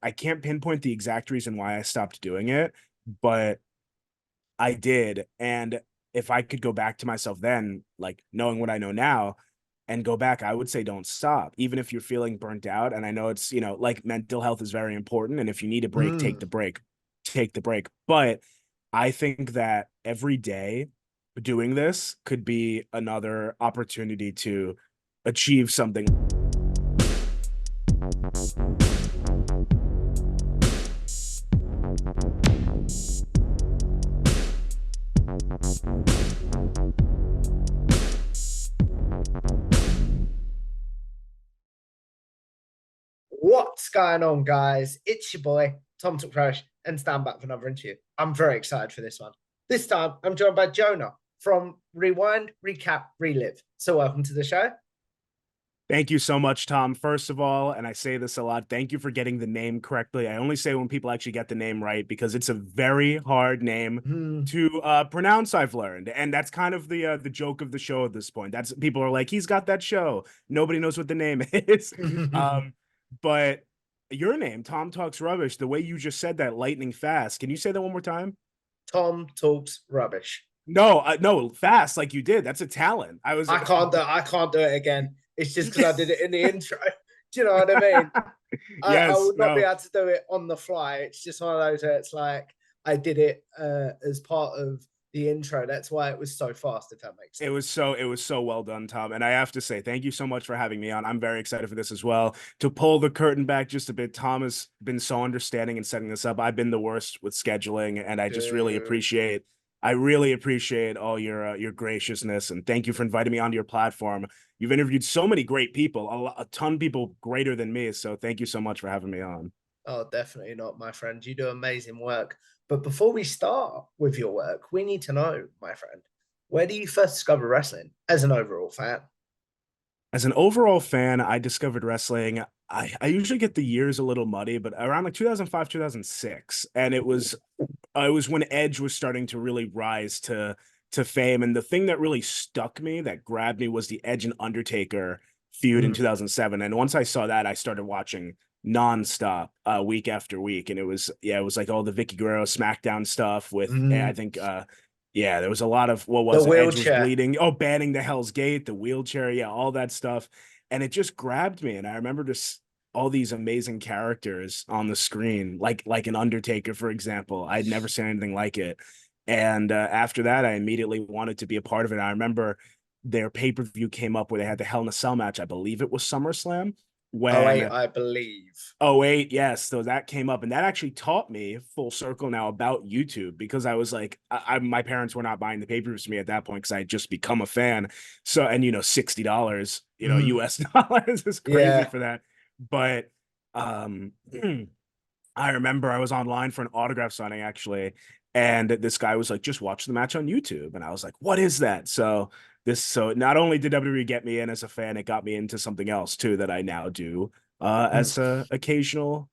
I can't pinpoint the exact reason why I stopped doing it, but I did. And if I could go back to myself then, like knowing what I know now, and go back, I would say don't stop, even if you're feeling burnt out. And I know it's, like mental health is very important. And if you need a break, take Mm. the break, take the break. But I think that every day doing this could be another opportunity to achieve something. What's going on, guys? It's your boy, Tom Took Fresh, and stand back for another interview. I'm very excited for this one. This time, I'm joined by Jonah from Rewind, Recap, Relive. So, welcome to the show. Thank you so much, Tom. First of all, and I say this a lot, thank you for getting the name correctly. I only say when people actually get the name right because it's a very hard name Mm. to pronounce, I've learned. And that's kind of the joke of the show at this point. That's people are like, he's got that show. Nobody knows what the name is. But your name, Tom Talks Rubbish, the way you just said that lightning fast. Can you say that one more time? Tom Talks Rubbish. No, no, fast like you did. That's a talent. I was I can't do it again. It's just because I did it in the intro. Do you know what I mean? I Yes, would not be no. able to do it on the fly. It's just one of those where it's like I did it as part of the intro. That's why it was so fast, if that makes sense. It was so well done, Tom. And I have to say, thank you so much for having me on. I'm very excited for this as well. To pull the curtain back just a bit, Tom has been so understanding in setting this up. I've been the worst with scheduling, and I really appreciate all your graciousness, and thank you for inviting me onto your platform. You've interviewed so many great people, a ton of people greater than me. So thank you so much for having me on. Oh, definitely not, my friend. You do amazing work. But before we start with your work, we need to know, my friend, where do you first discover wrestling as an overall fan? As an overall fan, I discovered wrestling. I usually get the years a little muddy, but around like 2005, 2006. And it was when Edge was starting to really rise to fame. And the thing that really stuck me, that grabbed me, was the Edge and Undertaker feud in Mm. 2007. And once I saw that, I started watching nonstop, week after week. And it was like all the Vicky Guerrero SmackDown stuff with, I Mm. think, yeah, there was a lot of, what The was it? Edge was wheelchair. bleeding. Oh, banning the Hell's Gate, the wheelchair, yeah, all that stuff. And it just grabbed me. And I remember just all these amazing characters on the screen, like an Undertaker, for example. I'd never seen anything like it. And after that, I immediately wanted to be a part of it. I remember their pay-per-view came up where they had the Hell in a Cell match. I believe it was SummerSlam Oh, wait, when I believe. Oh wait, yes. So that came up, and that actually taught me full circle now about YouTube because I was like, my parents were not buying the pay-per-views for me at that point because I had just become a fan. So, and $60, Mm. US dollars is crazy Yeah. for that. But um, I remember I was online for an autograph signing actually, and this guy was like, just watch the match on YouTube. And I was like, what is that? So not only did WWE get me in as a fan, it got me into something else too that I now do Mm. as a occasional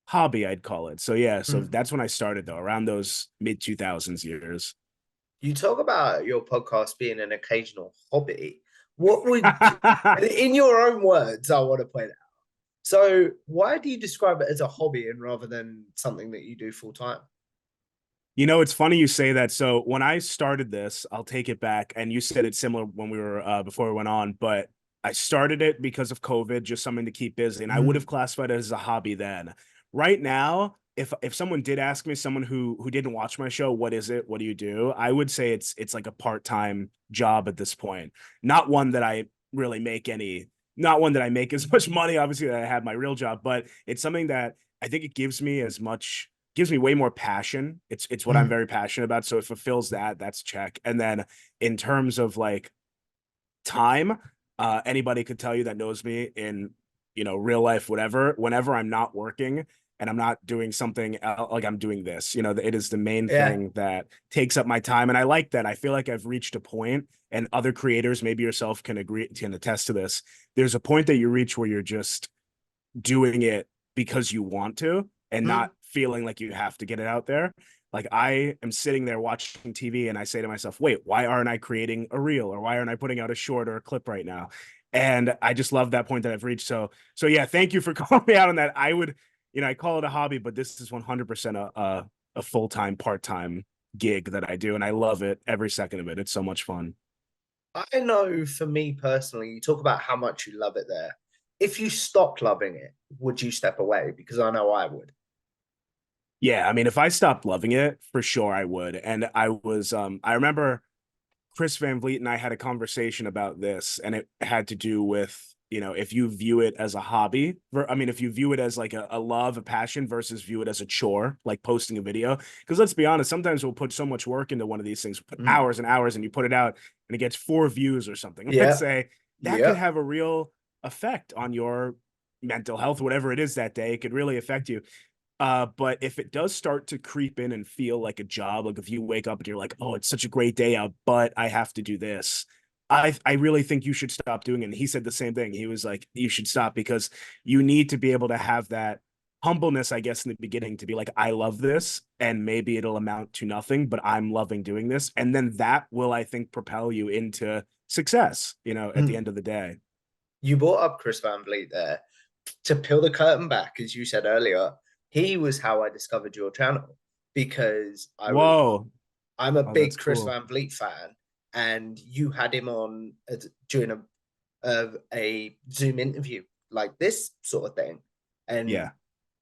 hobby, I'd call it. So yeah, so Mm. that's when I started though, around those mid 2000s years. You talk about your podcast being an occasional hobby. What would, in your own words, I want to point out. So, why do you describe it as a hobby and rather than something that you do full time? It's funny you say that. So when I started this, I'll take it back. And you said it's similar when we were before we went on, but I started it because of COVID, just something to keep busy. And I would Mm. have classified it as a hobby then. Right now, if someone did ask me, someone who didn't watch my show, what is it? What do you do? I would say it's like a part-time job at this point. Not one that I really make any, not one that I make as much money, obviously, that I have my real job, but it's something that I think it gives me way more passion. It's what I'm Mm. very passionate about. So it fulfills that. That's check. And then in terms of like time, anybody could tell you that knows me in real life, whatever. Whenever I'm not working and I'm not doing something like I'm doing this, it is the main Yeah. thing that takes up my time, and I like that. I feel like I've reached a point, and other creators, maybe yourself, can attest to this. There's a point that you reach where you're just doing it because you want to and Mm. not feeling like you have to get it out there. Like I am sitting there watching TV and I say to myself, wait, why aren't I creating a reel, or why aren't I putting out a short or a clip right now? And I just love that point that I've reached. So yeah, thank you for calling me out on that. I call it a hobby, but this is 100% a full-time, part-time gig that I do, and I love it every second of it. It's so much fun. I know for me personally, you talk about how much you love it there. If you stopped loving it, would you step away? Because I know I would. Yeah, I mean, if I stopped loving it, for sure I would. And I remember Chris Van Vliet and I had a conversation about this, and it had to do with, if you view it as a hobby, I mean, if you view it as like a love, a passion versus view it as a chore, like posting a video. Because let's be honest, sometimes we'll put so much work into one of these things, put Mm. hours and hours, and you put it out and it gets 4 views or something. Let's Yeah. say that could Yeah. have a real effect on your mental health, whatever it is that day. It could really affect you. But if it does start to creep in and feel like a job, like if you wake up and you're like, oh, it's such a great day out, but I have to do this. I really think you should stop doing it. And he said the same thing. He was like, you should stop because you need to be able to have that humbleness, I guess, in the beginning to be like, I love this, and maybe it'll amount to nothing, but I'm loving doing this. And then that will, I think, propel you into success, at the Mm. end of the day. You brought up Chris Van Vliet there. To peel the curtain back, as you said earlier, he was how I discovered your channel because Whoa. I'm a Oh, that's big Chris cool. Van Vliet fan, and you had him on during a Zoom interview like this sort of thing, and Yeah.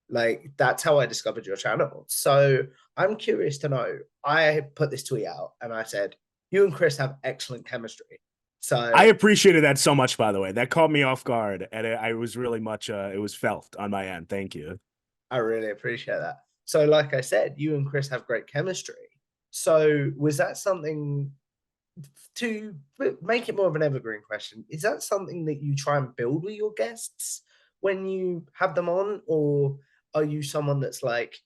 like that's how I discovered your channel. So I'm curious to know. I put this tweet out and I said, "You and Chris have excellent chemistry." I So appreciated that so much, by the way. That caught me off guard, and I was really much. It was felt on my end. Thank you. I really appreciate that. So, like I said, you and Chris have great chemistry. So, was that something to make it more of an evergreen question? Is that something that you try and build with your guests when you have them on, or are you someone that's like,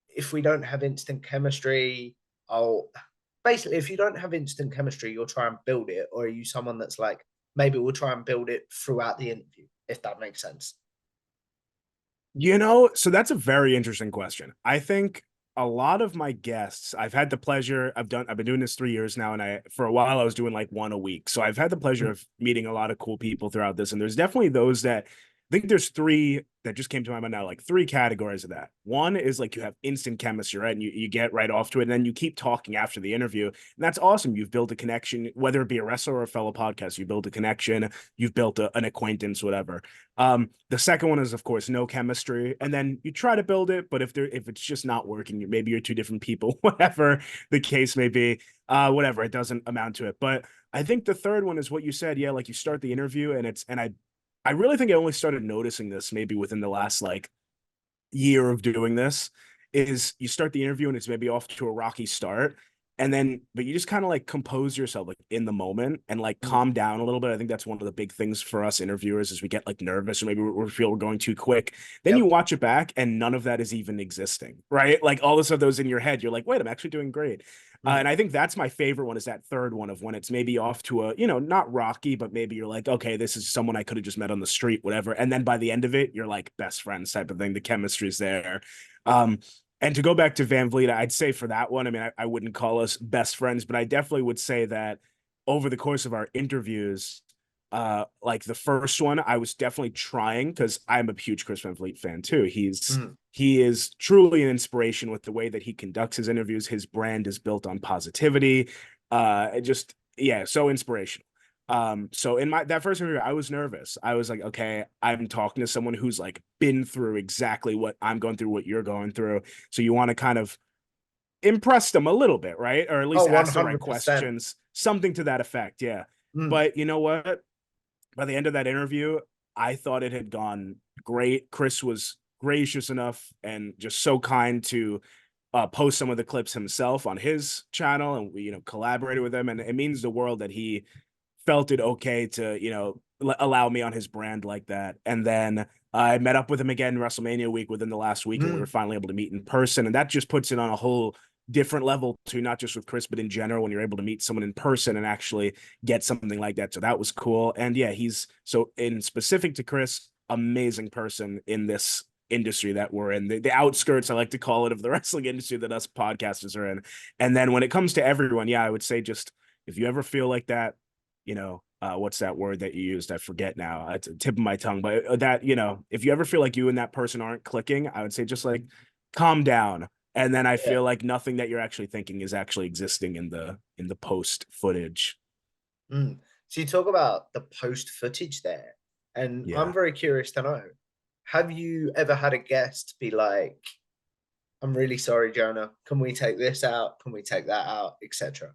if we don't have instant chemistry, I'll basically, if you don't have instant chemistry, you'll try and build it, or are you someone that's like, maybe we'll try and build it throughout the interview, if that makes sense? So that's a very interesting question. I think a lot of my guests, I've had the pleasure, I've been doing this 3 years now, and for a while I was doing like one a week. So I've had the pleasure Mm. of meeting a lot of cool people throughout this. And there's definitely those that I think there's three that just came to my mind now, like three categories of that. One is like you have instant chemistry, right? And you get right off to it, and then you keep talking after the interview. And that's awesome. You've built a connection, whether it be a wrestler or a fellow podcast, you build a connection, you've built an acquaintance, whatever. The second one is, of course, no chemistry, and then you try to build it, but if it's just not working, maybe you're two different people, whatever the case may be, whatever, it doesn't amount to it. But I think the third one is what you said, yeah, like you start the interview, and I really think I only started noticing this maybe within the last like year of doing this is you start the interview and it's maybe off to a rocky start, and then but you just kind of like compose yourself like in the moment and like Mm. calm down a little bit. I think that's one of the big things for us interviewers is we get like nervous or maybe we feel we're going too quick. Then you Yep. watch it back and none of that is even existing, right? Like all of a sudden those in your head, you're like, wait, I'm actually doing great. Mm. And I think that's my favorite one is that third one of when it's maybe off to a, not rocky, but maybe you're like, okay, this is someone I could have just met on the street, whatever. And then by the end of it, you're like best friends type of thing. The chemistry's there. Um, and to go back to Van Vliet, I'd say for that one, I mean, I wouldn't call us best friends, but I definitely would say that over the course of our interviews, like the first one, I was definitely trying because I'm a huge Chris Van Vliet fan too. Mm. He is truly an inspiration with the way that he conducts his interviews. His brand is built on positivity. Just yeah, so inspirational. So in my that first interview, I was nervous. I was like, okay, I'm talking to someone who's like been through exactly what I'm going through, what you're going through. So you want to kind of impress them a little bit, right? Or at Oh, least ask the right 100%. questions, something to that effect. Yeah. Mm. But you know what? By the end of that interview, I thought it had gone great. Chris was gracious enough and just so kind to post some of the clips himself on his channel, and we, collaborated with him. And it means the world that he felt it okay to, allow me on his brand like that. And then I met up with him again WrestleMania week within the last week, and we were Mm. finally able to meet in person. And that just puts it on a whole different level too, not just with Chris, but in general, when you're able to meet someone in person and actually get something like that. So that was cool. And yeah, he's so in specific to Chris, amazing person in this industry that we're in, the outskirts, I like to call it, of the wrestling industry that us podcasters are in. And then when it comes to everyone, yeah, I would say just if you ever feel like that, what's that word that you used? I forget now. It's a tip of my tongue, but that, if you ever feel like you and that person aren't clicking, I would say just like calm down. And then I Yeah. feel like nothing that you're actually thinking is actually existing in the post footage. Mm. So you talk about the post footage there, and I'm Yeah. very curious to know, have you ever had a guest be like, I'm really sorry, Jonah. Can we take this out? Can we take that out? Etc.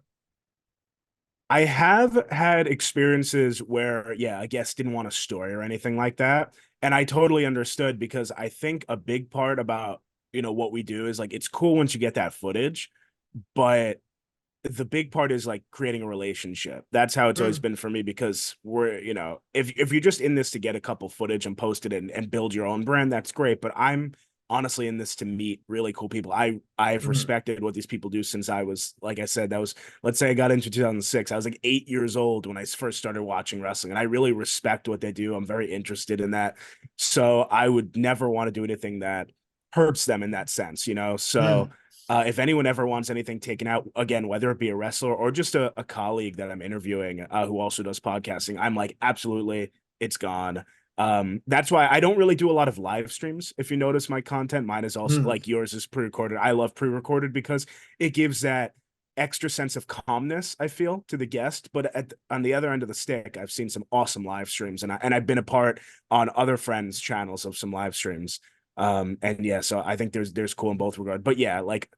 I have had experiences where, yeah, I guess didn't want a story or anything like that. And I totally understood because I think a big part about, what we do is like it's cool once you get that footage, but the big part is like creating a relationship. That's how it's always Mm, been for me because if you're just in this to get a couple footage and post it and build your own brand, that's great. But I'm honestly in this to meet really cool people. I've mm, respected what these people do since I was, like I said, that was, let's say I got into 2006. I was like 8 years old when I first started watching wrestling, and I really respect what they do. I'm very interested in that. So I would never want to do anything that hurts them in that sense. So mm, if anyone ever wants anything taken out, again, whether it be a wrestler or just a colleague that I'm interviewing who also does podcasting, I'm like, absolutely, it's gone. That's why I don't really do a lot of live streams. If you notice my content, mine is also mm, like yours is pre-recorded. I love pre-recorded because it gives that extra sense of calmness, I feel, to the guest. But on the other end of the stick, I've seen some awesome live streams, and I've been a part on other friends' channels of some live streams. And yeah, so I think there's cool in both regards. But yeah, like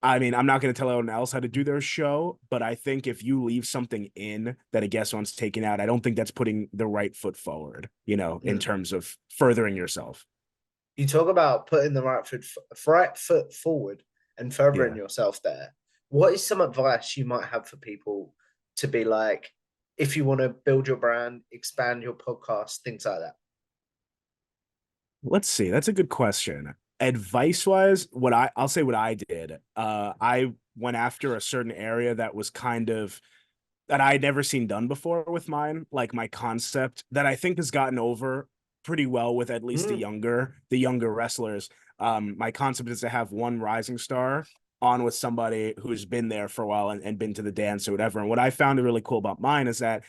I mean, I'm not going to tell anyone else how to do their show, but I think if you leave something in that a guest wants taken out, I don't think that's putting the right foot forward, in mm. terms of furthering yourself. You talk about putting the right foot forward and furthering Yeah. yourself there. What is some advice you might have for people to be like, if you want to build your brand, expand your podcast, things like that? Let's see. That's a good question. Advice wise, I'll say what I did. I went after a certain area that was kind of that I'd never seen done before with mine, like my concept that I think has gotten over pretty well with at least Mm, the younger wrestlers. My concept is to have one rising star on with somebody who's been there for a while and been to the dance or whatever. And what I found really cool about mine is that,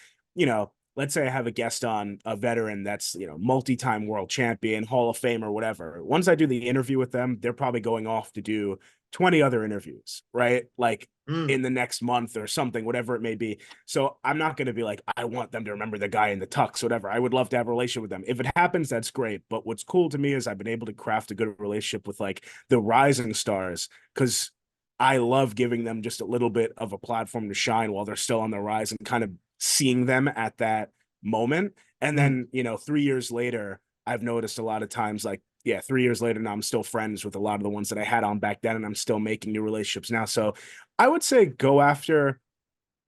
let's say I have a guest on, a veteran that's, multi-time world champion, Hall of Fame or whatever. Once I do the interview with them, they're probably going off to do 20 other interviews, right? Like mm, in the next month or something, whatever it may be. So I'm not going to be like, I want them to remember the guy in the tux, whatever. I would love to have a relationship with them. If it happens, that's great. But what's cool to me is I've been able to craft a good relationship with like the rising stars because I love giving them just a little bit of a platform to shine while they're still on the rise and kind of seeing them at that moment. And mm, then, 3 years later, I've noticed a lot of times, like, yeah, 3 years later now, I'm still friends with a lot of the ones that I had on back then, and I'm still making new relationships now. So I would say go after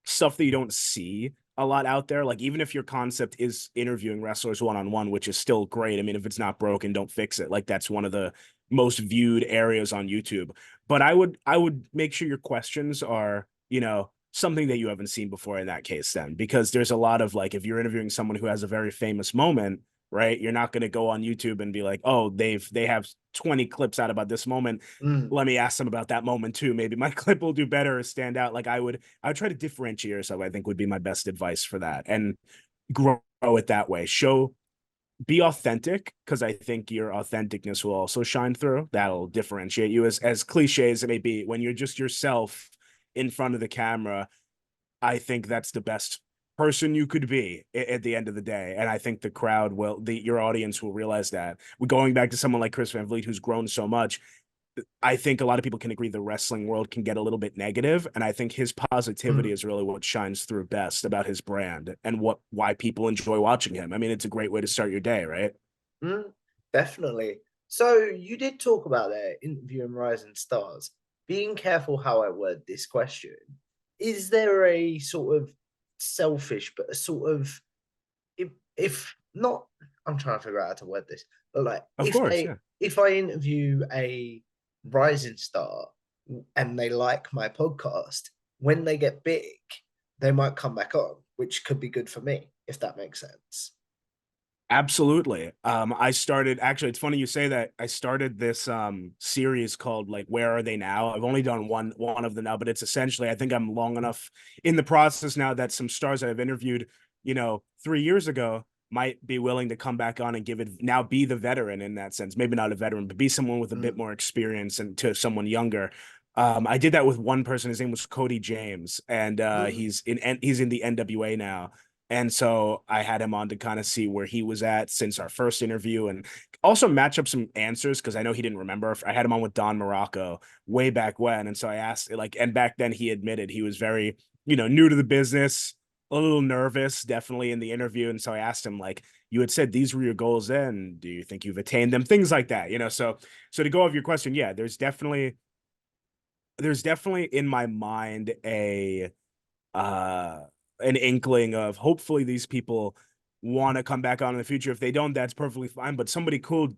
stuff that you don't see a lot out there. Like even if your concept is interviewing wrestlers one on one, which is still great. I mean, if it's not broken, don't fix it. Like that's one of the most viewed areas on YouTube. But I would make sure your questions are, something that you haven't seen before in that case then, because there's a lot of like if you're interviewing someone who has a very famous moment, right? You're not going to go on YouTube and be like, "Oh, they have 20 clips out about this moment. mm. Let me ask them about that moment too. Maybe my clip will do better or stand out." Like I would try to differentiate yourself, I think would be my best advice for that. And grow it that way. Be authentic, because I think your authenticness will also shine through. That'll differentiate you as cliche as it may be. When you're just yourself in front of the camera, I think that's the best person you could be at the end of the day. And I think the crowd your audience will realize that. We're going back to someone like Chris Van Vliet, who's grown so much. I think a lot of people can agree the wrestling world can get a little bit negative, and I think his positivity Mm, is really what shines through best about his brand and why people enjoy watching him. I mean, it's a great way to start your day, right? mm, definitely. So you did talk about there interviewing rising stars. Being careful how I word this question. Is there a sort of selfish, but a sort of if not, I'm trying to figure out how to word this, but like Of course, yeah. if I interview a rising star and they like my podcast, when they get big, they might come back on, which could be good for me, if that makes sense. Absolutely. I started actually, it's funny you say that. I started this series called like Where Are They Now? I've only done one of them now, but it's essentially I think I'm long enough in the process now that some stars that I've interviewed 3 years ago might be willing to come back on and give it now, be the veteran in that sense. Maybe not a veteran, but be someone with a bit more experience and to someone younger. I did that with one person. His name was Cody James, and he's in the NWA now. And so I had him on to kind of see where he was at since our first interview and also match up some answers because I know he didn't remember. I had him on with Don Morocco way back when. And so I asked, like, and back then he admitted he was very, new to the business, a little nervous, definitely in the interview. And so I asked him, like, you had said these were your goals then. Do you think you've attained them? Things like that, So to go off your question, yeah, there's definitely in my mind uh an inkling of hopefully these people want to come back on in the future. If they don't, that's perfectly fine. But somebody cool,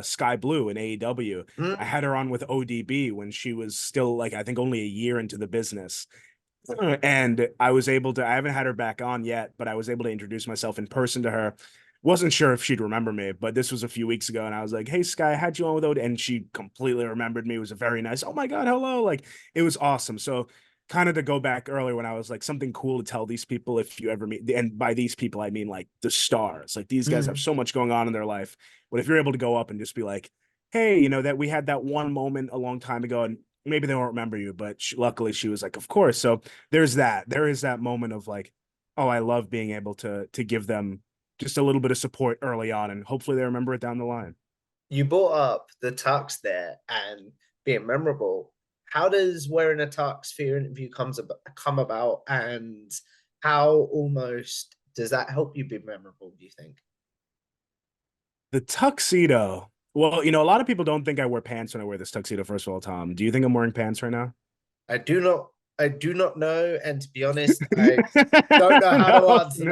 Sky Blue in AEW, I had her on with ODB when she was still like I think only a year into the business. And I was able to, I haven't had her back on yet, but I was able to introduce myself in person to her. Wasn't sure if she'd remember me, but this was a few weeks ago. And I was like, hey, Sky, I had you on with Odin. And she completely remembered me. It was a very nice, oh my God, hello. Like it was awesome. So kind of to go back earlier when I was like something cool to tell these people if you ever meet, and by these people, I mean like the stars. Like these guys have so much going on in their life. But if you're able to go up and just be like, hey, that we had that one moment a long time ago and maybe they won't remember you, but luckily she was like, of course. So there is that moment of like, oh, I love being able to give them just a little bit of support early on, and hopefully they remember it down the line. You brought up the tux there and being memorable. How does wearing a tux for your interview come about, and how almost does that help you be memorable, do you think? The tuxedo. Well, a lot of people don't think I wear pants when I wear this tuxedo. First of all, Tom, do you think I'm wearing pants right now? I do not I do not know, and to be honest, I don't know how to No, answer no,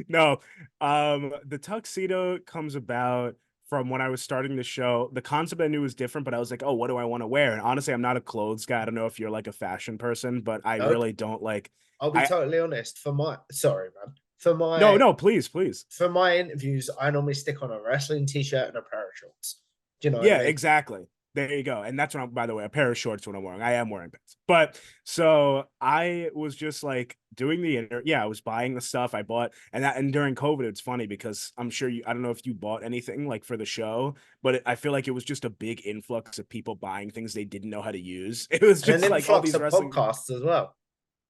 that. no. The tuxedo comes about from when I was starting the show. The concept I knew was different, but I was like, oh, what do I want to wear? And honestly, I'm not a clothes guy. I don't know if you're like a fashion person, but I Nope. really don't like. I'll be I totally honest. For my sorry, man. For No, my no, please, please. for my interviews, I normally stick on a wrestling t-shirt and a pair of shorts. Do you know what I Yeah, mean? exactly. There you go. And that's what I'm, by the way, a pair of shorts what I'm wearing. I am wearing pants. But so I was just like doing yeah, I was buying the stuff I bought. And during COVID, it's funny because I'm sure I don't know if you bought anything like for the show, but I feel like it was just a big influx of people buying things they didn't know how to use. It was And an just like all influx these of wrestling. podcasts as well.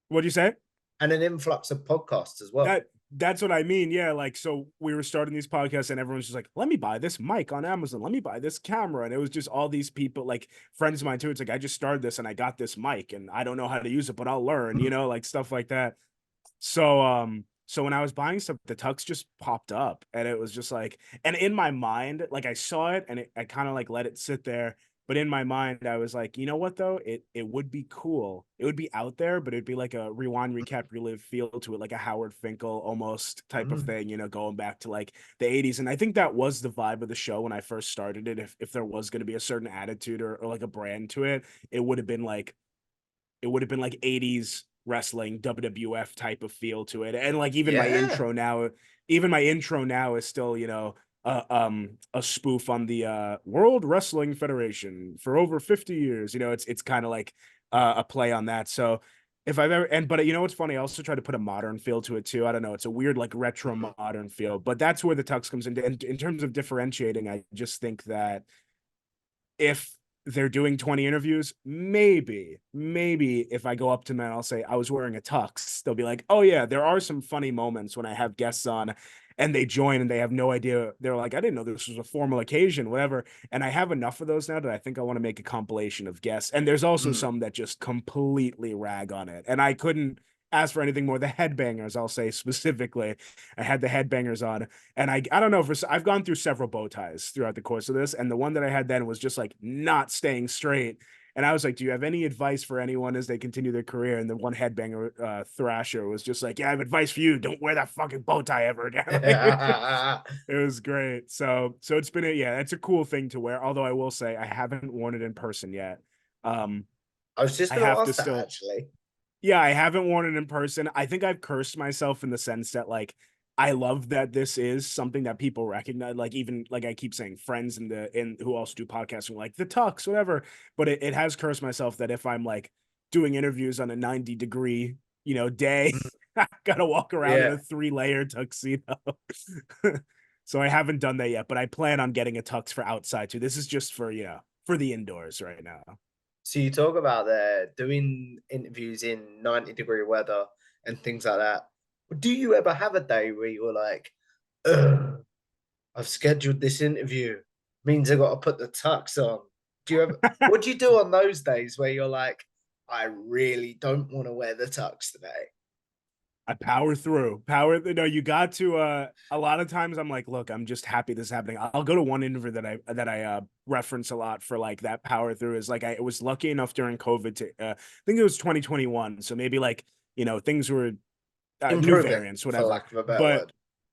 What'd you say? And an influx of podcasts as well. That's what I mean. Yeah, like so we were starting these podcasts and everyone's just like, let me buy this mic on Amazon. Let me buy this camera. And it was just all these people, like friends of mine too. It's like I just started this and I got this mic and I don't know how to use it, but I'll learn, like stuff like that. So when I was buying stuff, the tux just popped up and it was just like, and in my mind, like I saw it and I kind of like let it sit there. But in my mind, I was like, you know what though? It would be cool. It would be out there, but it'd be like a rewind, recap, relive feel to it, like a Howard Finkel almost type of thing, going back to like the 80s. And I think that was the vibe of the show when I first started it. If there was going to be a certain attitude or like a brand to it, it would have been like it would have been like 80s wrestling WWF type of feel to it. And like Yeah. even my intro now is still, a spoof on the World Wrestling Federation for over 50 years. It's kind of like a play on that. So if I've ever but what's funny, I also try to put a modern feel to it too. I don't know, it's a weird like retro modern feel, but that's where the tux comes in. And in terms of differentiating, I just think that if they're doing 20 interviews, maybe if I go up to them and I'll say I was wearing a tux, they'll be like, oh yeah, there are some funny moments when I have guests on and they join and they have no idea. They're like, I didn't know this was a formal occasion, whatever. And I have enough of those now that I think I want to make a compilation of guests. And there's also some that just completely rag on it. And I couldn't ask for anything more. The headbangers, I'll say specifically, I had the headbangers on, and I don't know, I've gone through several bow ties throughout the course of this, and the one that I had then was just like not staying straight. And I was like, do you have any advice for anyone as they continue their career? And the one headbanger, Thrasher, was just like, yeah, I have advice for you. Don't wear that fucking bow tie ever again. It was great. So it's been yeah, it's a cool thing to wear. Although I will say I haven't worn it in person yet. I was just I going to have to ask that still actually. Yeah, I haven't worn it in person. I think I've cursed myself in the sense that like I love that this is something that people recognize. Like even like I keep saying, friends in who also do podcasting, like the tux, whatever. But it has cursed myself that if I'm like doing interviews on a 90-degree, day, Gotta walk around in Yeah. a 3-layer tuxedo. So I haven't done that yet, but I plan on getting a tux for outside too. This is just for, for the indoors right now. So you talk about doing interviews in 90-degree weather and things like that. Do you ever have a day where you're like, ugh, I've scheduled this interview, means I got to put the tux on? Do you ever, what do you do on those days where you're like, I really don't want to wear the tux today? I power through. No, you got to a lot of times I'm like, look, I'm just happy this is happening. I'll go to one interview that I reference a lot for like that power through is like I was lucky enough during COVID to I think it was 2021. So maybe like, things were new Improving, variants, for whatever. lack of a better But word.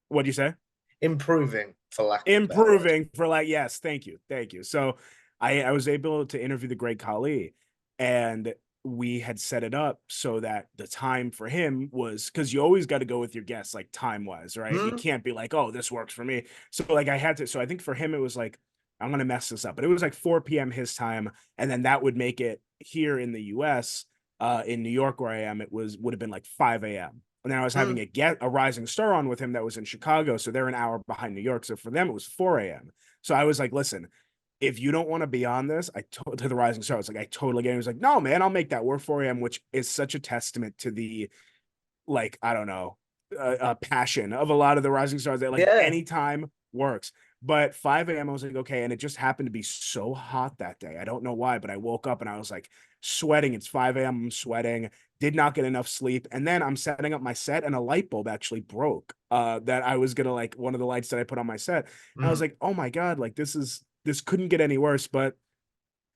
what do you say? Improving, for lack of a better word. Improving for like, yes, thank you, thank you. So I was able to interview the great Kali, and we had set it up so that the time for him was, because you always got to go with your guests like time wise, right? You Hmm? can't be like, oh, this works for me. So like I had to, so I think for him it was like, I'm gonna mess this up, but it was like 4 p.m. his time, and then that would make it here in the US, in New York where I am, would have been like 5 a.m. And then I was having Hmm. a rising star on with him that was in Chicago, so they're an hour behind New York. So for them, it was 4 a.m. So I was like, listen, if you don't want to be on this, to the rising star, I was like, I totally get it. He was like, no, man, I'll make that work for him, which is such a testament to the, like, I don't know, passion of a lot of the rising stars that like Yeah. anytime works. But 5 a.m. I was like, okay. And it just happened to be so hot that day. I don't know why, but I woke up and I was like sweating. It's 5 a.m. I'm sweating, did not get enough sleep. And then I'm setting up my set and a light bulb actually broke. That I was gonna like one of the lights that I put on my set. And I was Hmm. like, oh my God, like this couldn't get any worse. But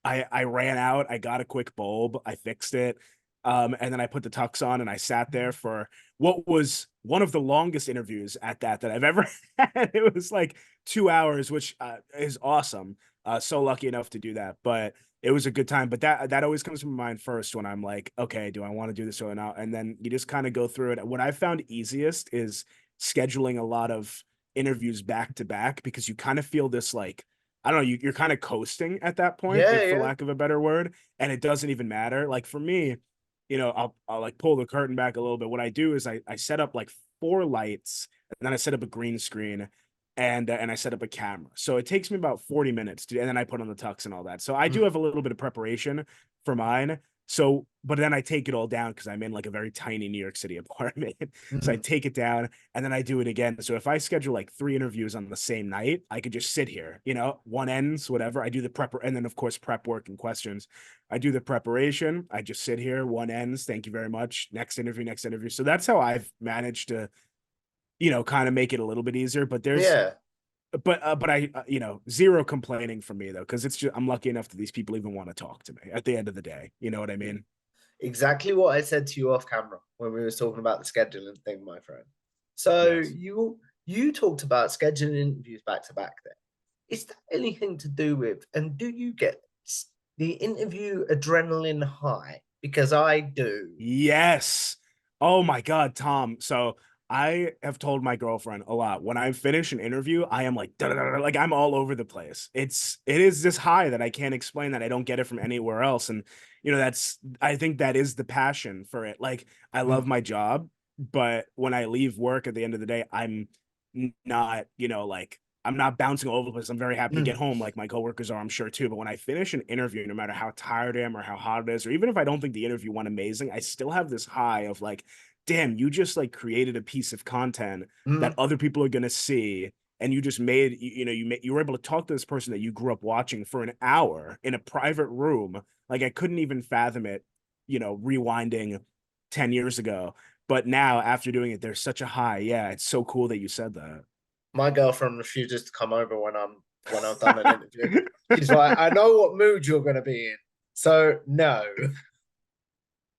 I ran out, I got a quick bulb, I fixed it. And then I put the tux on and I sat there for what was one of the longest interviews at that I've ever had. It was like 2 hours, which is awesome. So lucky enough to do that, but it was a good time. But that always comes to my mind first when I'm like, okay, do I want to do this or not? And then you just kind of go through it. What I found easiest is scheduling a lot of interviews back to back because you kind of feel this like I don't know, you're kind of coasting at that point, Yeah, if for yeah. lack of a better word, and it doesn't even matter. Like for me, I'll like pull the curtain back a little bit. What I do is I set up like 4 lights, and then I set up a green screen, and I set up a camera. So it takes me about 40 minutes to, and then I put on the tux and all that. So I do Mm, have a little bit of preparation for mine. So, but then I take it all down because I'm in like a very tiny New York City apartment. So I mm. take it down and then I do it again. So if I schedule like 3 interviews on the same night, I could just sit here, one ends, whatever. I do the prep, and then of course prep work and questions. I do the preparation. I just sit here, one ends. Thank you very much. Next interview, next interview. So that's how I've managed to, kind of make it a little bit easier. Yeah. But I, zero complaining from me though, because it's just I'm lucky enough that these people even want to talk to me at the end of the day. You know what I mean? Exactly what I said to you off camera when we was talking about the scheduling thing, my friend. So Yes. you talked about scheduling interviews back to back there. Is that anything to do with, and do you get the interview adrenaline high? Because I do. Yes. Oh my God, Tom. So I have told my girlfriend a lot. When I finish an interview, I am like, like I'm all over the place. It is this high that I can't explain that I don't get it from anywhere else. And I think that is the passion for it. Like I love Mm, my job, but when I leave work at the end of the day, I'm not, like I'm not bouncing all over the place. I'm very happy to get mm, home, like my coworkers are, I'm sure too. But when I finish an interview, no matter how tired I am or how hot it is, or even if I don't think the interview went amazing, I still have this high of like, damn, you just like created a piece of content that mm. other people are gonna see, and you just made, you were able to talk to this person that you grew up watching for an hour in a private room. Like I couldn't even fathom it, rewinding 10 years ago. But now after doing it, there's such a high. Yeah, it's so cool that you said that. My girlfriend refuses to come over when I've done an interview. She's like, I know what mood you're gonna be in. So no.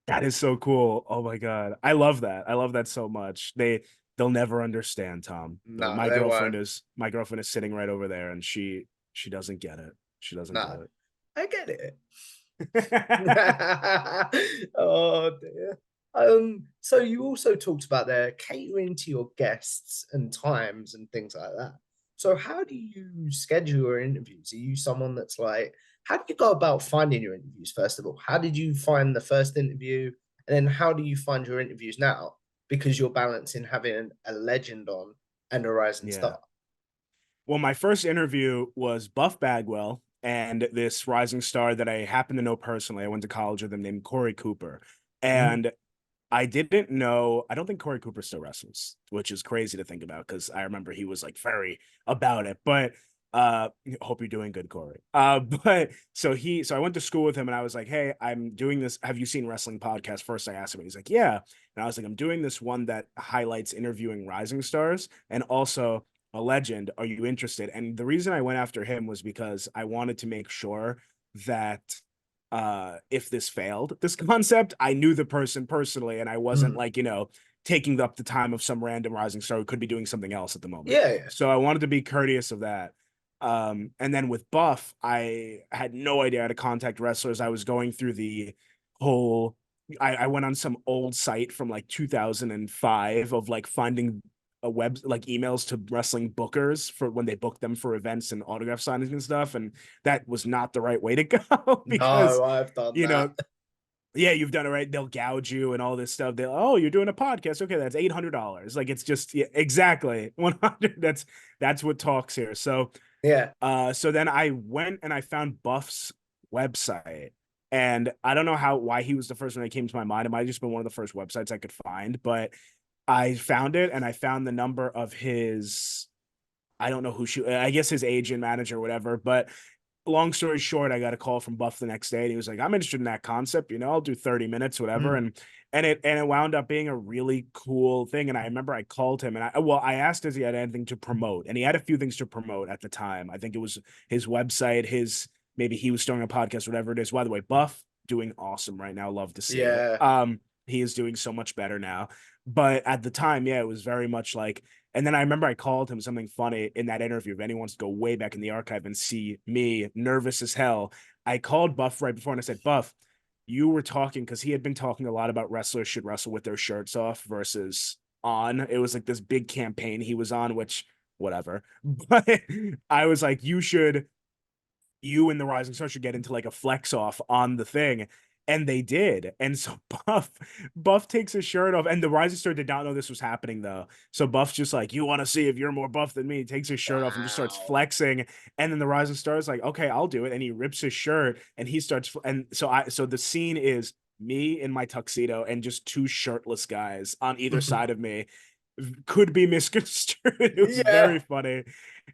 That is so cool. Oh my God. I love that. I love that so much. They'll never understand, Tom. No, they won't. My girlfriend is sitting right over there and she doesn't get it. She doesn't get No. it. I get it. Oh dear. So you also talked about there catering to your guests and times and things like that. So how do you schedule your interviews? Are you someone that's like, how do you go about finding your interviews, first of all? How did you find the first interview? And then how do you find your interviews now? because you're balancing having a legend on and a rising Yeah. star? Well, my first interview was Buff Bagwell and this rising star that I happen to know personally. I went to college with him named Corey Cooper. Mm. And I didn't know, I don't think Corey Cooper still wrestles, which is crazy to think about because I remember he was like very about it. But hope you're doing good, Corey. But so I went to school with him and I was like, hey, I'm doing this. Have you seen wrestling podcast? First I asked him, and he's like, yeah. And I was like, I'm doing this one that highlights interviewing rising stars and also a legend. Are you interested? And the reason I went after him was because I wanted to make sure that if this failed, this concept, I knew the person personally and I wasn't Mm. like, taking up the time of some random rising star who could be doing something else at the moment. Yeah, yeah. So I wanted to be courteous of that. And then with Buff, I had no idea how to contact wrestlers. I was going through the whole I went on some old site from like 2005 of like finding a web like emails to wrestling bookers for when they book them for events and autograph signings and stuff. And that was not the right way to go because, No, I've done you that. know, yeah, you've done it right. They'll gouge you and all this stuff. They'll, oh, you're doing a podcast. Okay, that's $800. Like it's just yeah, exactly 100. That's what talks here. So Yeah. so then I went and I found Buff's website. And I don't know why he was the first one that came to my mind. It might have just been one of the first websites I could find, but I found it and I found the number of his, I don't know who she, I guess his agent, manager, whatever. But long story short, I got a call from Buff the next day and he was like, I'm interested in that concept, I'll do 30 minutes, whatever. Mm. And it wound up being a really cool thing. And I remember I called him and I asked if he had anything to promote, and he had a few things to promote at the time. I think it was his website, maybe he was starting a podcast, whatever it is. By the way, Buff doing awesome right now. Love to see it. Yeah. He is doing so much better now. But at the time, yeah, it was very much like, and then I remember I called him something funny in that interview. If anyone wants to go way back in the archive and see me nervous as hell, I called Buff right before and I said, Buff, you were talking because he had been talking a lot about wrestlers should wrestle with their shirts off versus on. It was like this big campaign he was on, which whatever. But I was like, you and the Rising Star should get into like a flex off on the thing. And they did. And so Buff takes his shirt off. And the Rising Star did not know this was happening though. So Buff's just like, you want to see if you're more buff than me? He takes his shirt off and just starts Wow. flexing. And then the Rising Star is like, okay, I'll do it. And he rips his shirt and he starts. And so the scene is me in my tuxedo and just two shirtless guys on either side of me. Could be misconstrued. It was Yeah. very funny.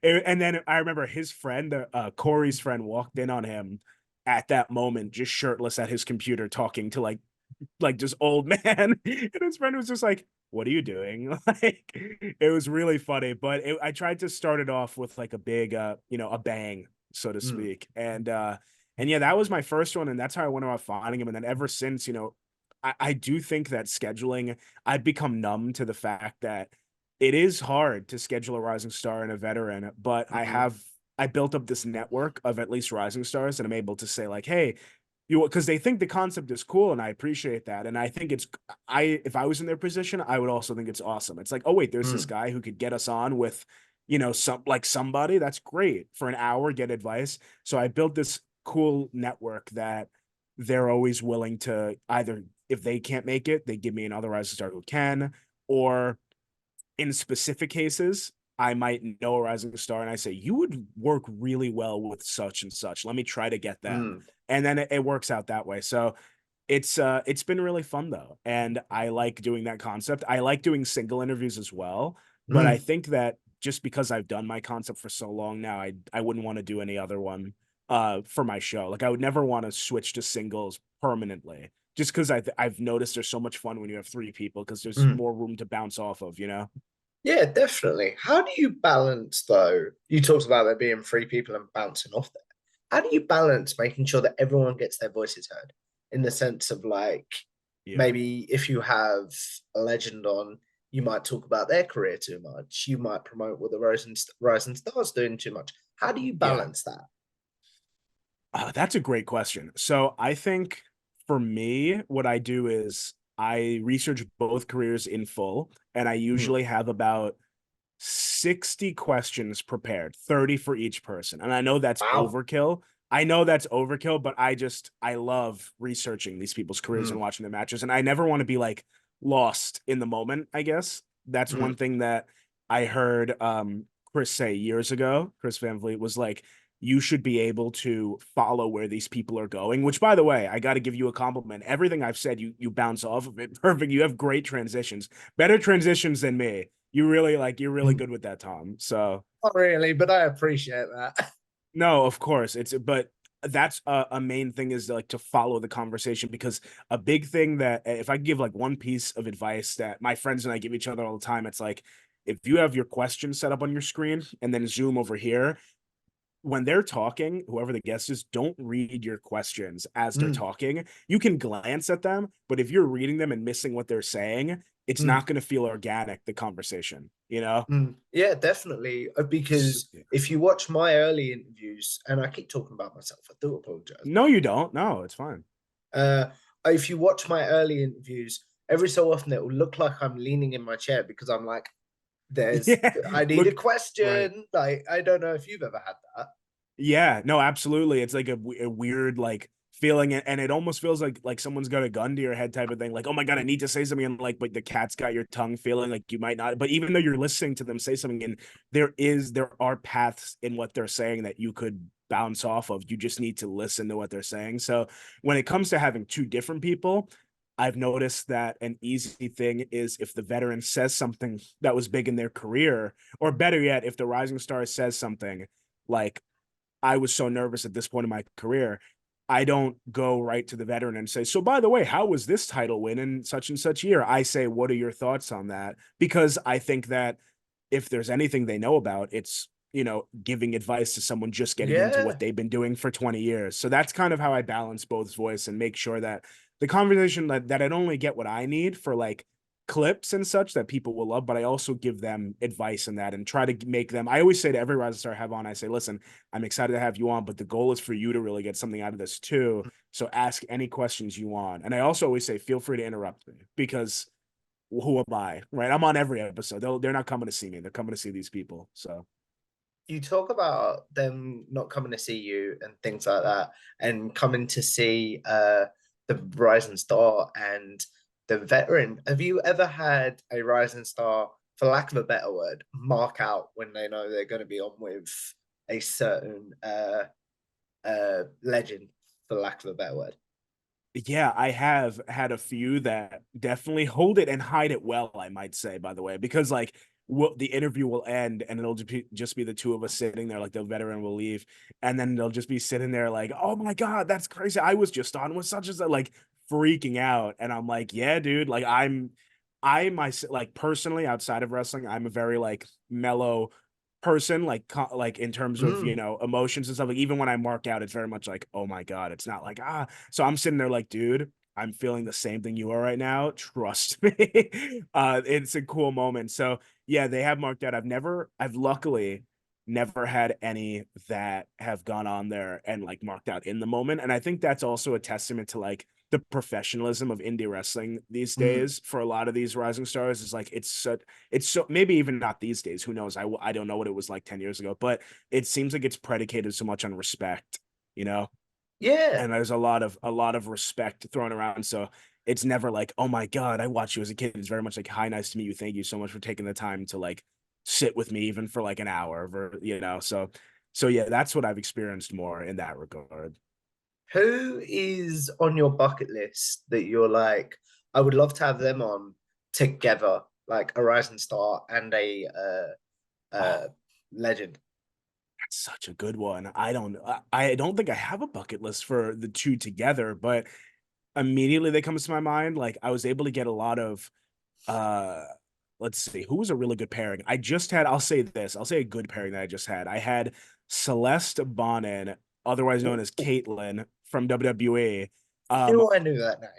And then I remember his friend, Corey's friend, walked in on him at that moment, just shirtless at his computer, talking to like just old man. And his friend was just like, "What are you doing?" Like it was really funny. But I tried to start it off with like a big, a bang, so to Mm. speak. And yeah, that was my first one, and that's how I went about finding him. And then ever since, I do think that scheduling, I've become numb to the fact that it is hard to schedule a rising star and a veteran, but Mm. I built up this network of at least rising stars and I'm able to say like, hey, because they think the concept is cool and I appreciate that. And I think if I was in their position, I would also think it's awesome. It's like, oh wait, there's this Mm. guy who could get us on with, somebody that's great for an hour, get advice. So I built this cool network that they're always willing to either, if they can't make it, they give me another rising star who can, or in specific cases, I might know a rising star and I say, you would work really well with such and such. Let me try to get them. Mm. And then it works out that way. So it's been really fun though. And I like doing that concept. I like doing single interviews as well. But I Mm. think that just because I've done my concept for so long now, I wouldn't want to do any other one for my show. Like I would never want to switch to singles permanently. Just because I've noticed there's so much fun when you have three people because there's Mm. more room to bounce off of. Yeah, definitely. How do you balance though? You talked about there being three people and bouncing off there. How do you balance making sure that everyone gets their voices heard in the sense of like Yeah. maybe if you have a legend on, you might talk about their career too much. You might promote what the rising stars doing too much. How do you Yeah. balance that? That's a great question. So I think for me, what I do is I research both careers in full, and I Mm. usually have about 60 questions prepared, 30 for each person. And I know that's Wow. overkill. I know that's overkill, but I love researching these people's careers and Mm. watching the matches. And I never want to be like lost in the moment, I guess. That's Mm. one thing that I heard Chris say years ago. Chris Van Vliet was like, you should be able to follow where these people are going, which by the way, I got to give you a compliment. Everything I've said, you bounce off of it. Perfect. You have great transitions, better transitions than me. You're really Mm. good with that, Tom. So Not really, but I appreciate that. no, of course but that's a main thing is like to follow the conversation because a big thing that if I give like one piece of advice that my friends and I give each other all the time, it's like if you have your question set up on your screen and then zoom over here, when they're talking, whoever the guest is, don't read your questions as they're Mm. talking. You can glance at them, but if you're reading them and missing what they're saying, it's Mm. not going to feel organic, the conversation, you know? Mm. Yeah, definitely. Because if you watch my early interviews, and I keep talking about myself, I do apologize. No, you don't. No, it's fine. Uh, if you watch my early interviews, every so often it will look like I'm leaning in my chair because I'm like, Yeah. I need a Look, right. question. Like, I don't know if you've ever had that. Yeah, no, absolutely. It's like a weird like feeling, and it almost feels like someone's got a gun to your head type of thing. Like, oh my God, I need to say something, and like, but the cat's got your tongue feeling like you might not. But even though you're listening to them say something, and there are paths in what they're saying that you could bounce off of. You just need to listen to what they're saying. So when it comes to having two different people, I've noticed that an easy thing is if the veteran says something that was big in their career, or better yet, if the rising star says something like I was so nervous at this point in my career. I don't go right to the veteran and say, so by the way, how was this title win in such and such year? I say, what are your thoughts on that? Because I think that if there's anything they know about, it's, giving advice to someone just getting into what Yeah. they've been doing for 20 years. So that's kind of how I balance both voice and make sure that the conversation that I don't only get what I need for like clips and such that people will love, but I also give them advice in that and try to make them. I always say to every rising star I have on, I say, listen, I'm excited to have you on, but the goal is for you to really get something out of this too. So ask any questions you want. And I also always say, feel free to interrupt me because who am I? Right. I'm on every episode. They're not coming to see me. They're coming to see these people. So You talk about them not coming to see you and things like that, and coming to see the Rising Star and the veteran. Have you ever had a Rising Star, for lack of a better word, mark out when they know they're going to be on with a certain legend, for lack of a better word? yeah, I have had a few that definitely hold it and hide it well, I might say, by the way, because like the interview will end and it'll just be the two of us sitting there, like the veteran will leave, and then they'll just be sitting there like, oh my God, that's crazy. I was just on with such as that, like freaking out. And I'm like, yeah, dude, like I myself, like personally outside of wrestling, I'm a very like mellow person like in terms of Mm. emotions and stuff. Like even when I mark out, it's very much like, oh my God, it's not like so I'm sitting there like, dude, I'm feeling the same thing you are right now. Trust me. It's a cool moment. So yeah, they have marked out. I've luckily never had any that have gone on there and like marked out in the moment. And I think that's also a testament to like the professionalism of indie wrestling these Mm. days for a lot of these rising stars is like it's so maybe even not these days, who knows, I don't know what it was like 10 years ago, but it seems like it's predicated so much on respect, you know Yeah. and there's a lot of respect thrown around. So it's never like, oh my God, I watched you as a kid. It's very much like, hi, nice to meet you, thank you so much for taking the time to like sit with me even for like an hour so yeah, that's what I've experienced more in that regard. Who is on your bucket list that you're like, I would love to have them on together, like a Rising Star and a Oh, legend? that's such a good one. I don't think I have a bucket list for the two together, but immediately they comes to my mind. Like I was able to get a lot of uh let's see, who was a really good pairing. I'll say this, I'll say a good pairing that I just had. I had Celeste Bonin, otherwise known as Ooh, Caitlyn from WWE. Um knew I knew that name.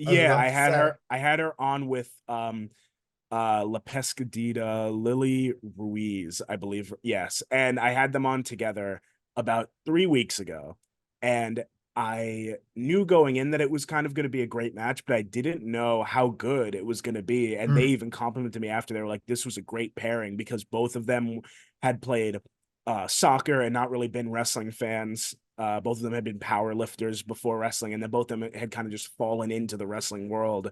I was yeah, about to say. I had her on with La Pescadita, Lily Ruiz, I believe. Yes. And I had them on together about 3 weeks ago. And I knew going in that it was kind of going to be a great match, but I didn't know how good it was going to be. And they Mm. even complimented me after. They were like, this was a great pairing because both of them had played soccer and not really been wrestling fans. Both of them had been power lifters before wrestling, and then both of them had kind of just fallen into the wrestling world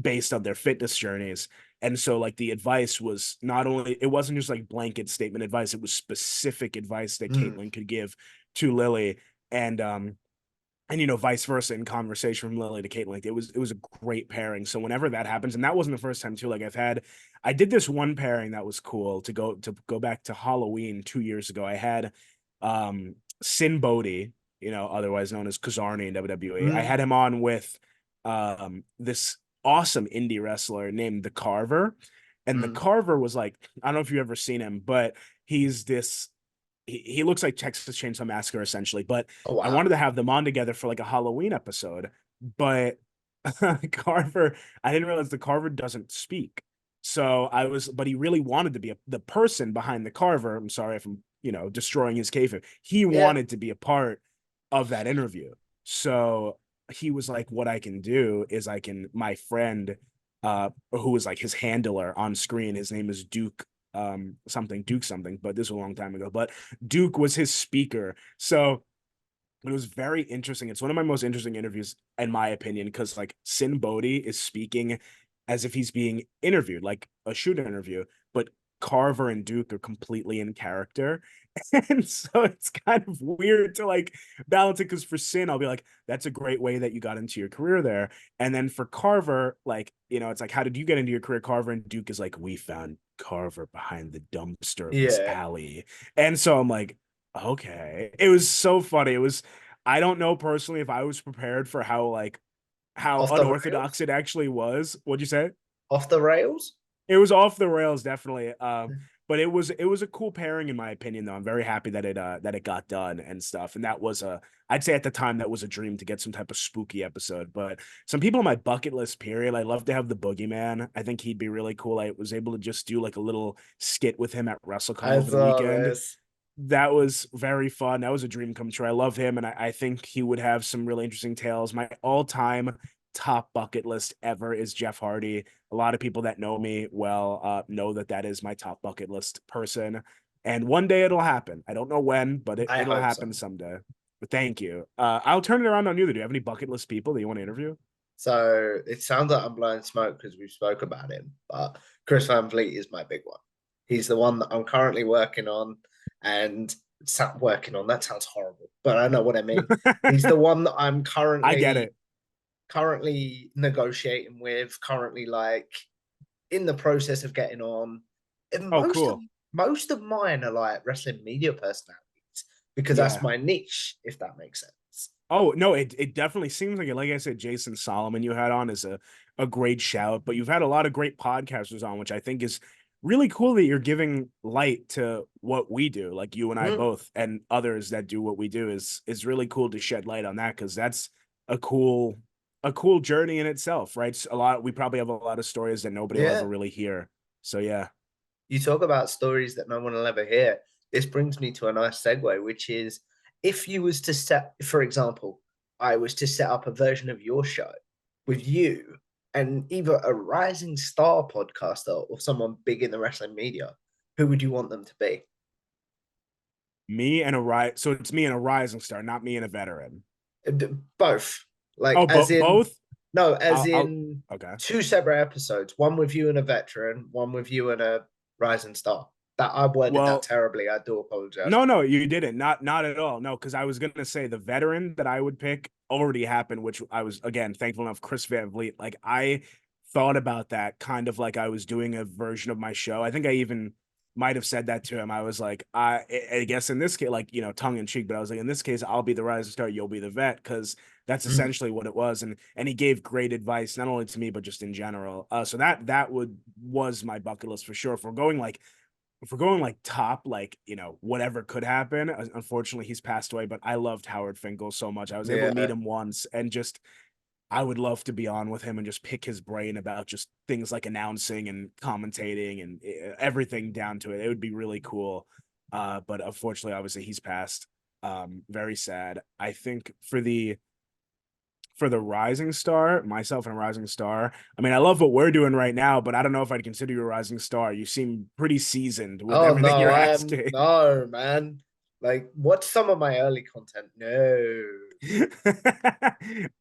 based on their fitness journeys. And so like the advice was not only, it wasn't just like blanket statement advice, it was specific advice that Mm. Caitlyn could give to Lily. And you know, vice versa in conversation from Lily to Caitlyn. Like it was a great pairing. So whenever that happens, and that wasn't the first time too. Like I did this one pairing that was cool to go back to Halloween 2 years ago. I had Sin Bodhi, you know, otherwise known as Kazarni in WWE. I Mm. had him on with this awesome indie wrestler named The Carver. And The Mm. Carver was like, I don't know if you've ever seen him, but he's this he looks like Texas Chainsaw Massacre essentially, but Oh I wow. wanted to have them on together for like a Halloween episode, but Carver, I didn't realize the Carver doesn't speak. So but he really wanted to be the person behind the Carver. I'm sorry if I'm, you know, destroying his kayfabe. He Yeah. wanted to be a part of that interview. So he was like, what I can do is my friend, who was like his handler on screen, his name is Duke something, but this was a long time ago. But Duke was his speaker. So it was very interesting. It's one of my most interesting interviews, in my opinion, because like Sin Bodhi is speaking as if he's being interviewed, like a shoot interview, but Carver and Duke are completely in character. And so it's kind of weird to like balance it because for Sin, I'll be like, that's a great way that you got into your career there. And then for Carver, like, you know, it's like, how did you get into your career, Carver? And Duke is like, we found Carver behind the dumpster of this Yeah. alley. And so I'm like, okay. It was so funny. I don't know personally if I was prepared for how Off the unorthodox rails. it actually was. What'd you say? Off the rails. It was off the rails, definitely. But it was a cool pairing in my opinion, though. I'm very happy that it got done and stuff. And that was I'd say at the time that was a dream to get some type of spooky episode. But some people on my bucket list, period. I'd love to have the Boogeyman. I think he'd be really cool. I was able to just do like a little skit with him at WrestleCon I over the saw weekend. this. That was very fun. That was a dream come true. I love him, and I think he would have some really interesting tales. My all-time top bucket list ever is Jeff Hardy. A lot of people that know me well know that is my top bucket list person. And one day it'll happen. I don't know when, but I it'll hope so. happen someday. But thank you. I'll turn it around on you. Do you have any bucket list people that you want to interview? So it sounds like I'm blowing smoke because we've spoke about him, but Chris Van Vliet is my big one. He's the one that I'm currently working on, and working on, that sounds horrible, but I know what I mean. He's the one that I'm I get currently it. currently negotiating with, currently like in the process of getting on. And Oh, cool. most of mine are like wrestling media personalities because that's Yeah. my niche, if that makes sense. Oh no, it definitely seems like it. Like I said, Jason Solomon you had on is a great shout, but you've had a lot of great podcasters on, which I think is really cool that you're giving light to what we do, like you and I Mm, both, and others that do what we do is really cool to shed light on that because that's a cool a cool journey in itself, right? We probably have a lot of stories that nobody will ever yeah. really hear. So yeah. You talk about stories that no one will ever hear. This brings me to a nice segue, which is if you was to set, for example, I was to set up a version of your show with you and either a rising star podcaster or someone big in the wrestling media, who would you want them to be? So it's me and a rising star, not me and a veteran. Both, like Oh, as in both? no, as I'll in okay. two separate episodes, one with you and a veteran, one with you and a rising star. That I worded that Well, terribly. I do apologize. no, you didn't. Not at all. No, because I was gonna say the veteran that I would pick already happened, which I was again thankful enough. Chris Van Vliet. Like I thought about that kind of like I was doing a version of my show. I think I even might have said that to him. I was like, I guess in this case, like you know, tongue in cheek, but I was like, in this case, I'll be the rising star, you'll be the vet, because that's Mm, essentially what it was. And he gave great advice, not only to me, but just in general. So that was my bucket list for sure. If we're going like top, like, you know, whatever could happen, unfortunately, he's passed away, but I loved Howard Finkel so much. I was able to meet yeah. him once and just, I would love to be on with him and just pick his brain about just things like announcing and commentating and everything down to it. It would be really cool. But unfortunately, obviously, he's passed. Very sad. I think for the rising star, myself and a rising star. I mean, I love what we're doing right now, but I don't know if I'd consider you a rising star. You seem pretty seasoned with Oh everything no, you're I am asking. no man. Like, watch some of my early content. No.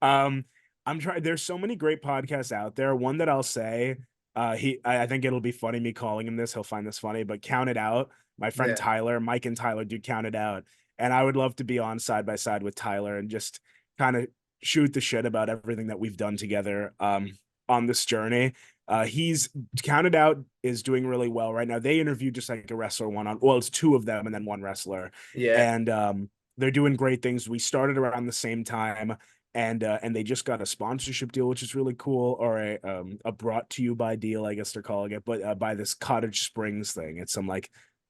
um, I'm trying. There's so many great podcasts out there. One that I'll say, I think it'll be funny me calling him this. He'll find this funny, but Count It Out. My friend Yeah. Tyler, Mike and Tyler do Count It Out, and I would love to be on side by side with Tyler and just kind of shoot the shit about everything that we've done together on this journey. He's Counted Out is doing really well right now. They interviewed just like a wrestler one on. Well, it's two of them and then one wrestler, Yeah. and they're doing great things. We started around the same time and they just got a sponsorship deal, which is really cool, or a brought to you by deal, I guess they're calling it, but by this Cottage Springs thing. It's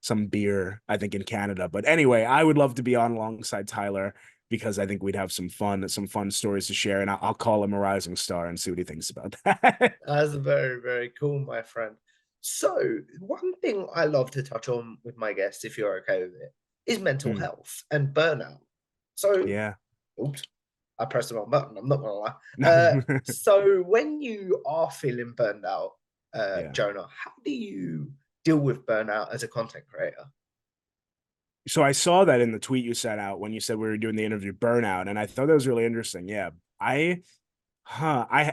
some beer, I think, in Canada. But anyway, I would love to be on alongside Tyler because I think we'd have some fun stories to share, and I'll call him a rising star and see what he thinks about that. That's very, very cool, my friend. So, one thing I love to touch on with my guests, if you're okay with it, is mental Hmm. health and burnout. So, Yeah. oops, I pressed the wrong button. I'm not gonna lie. No. So when you are feeling burned out, Yeah. Jonah, how do you deal with burnout as a content creator? So I saw that in the tweet you sent out when you said we were doing the interview Burnout, and I thought that was really interesting. Yeah. I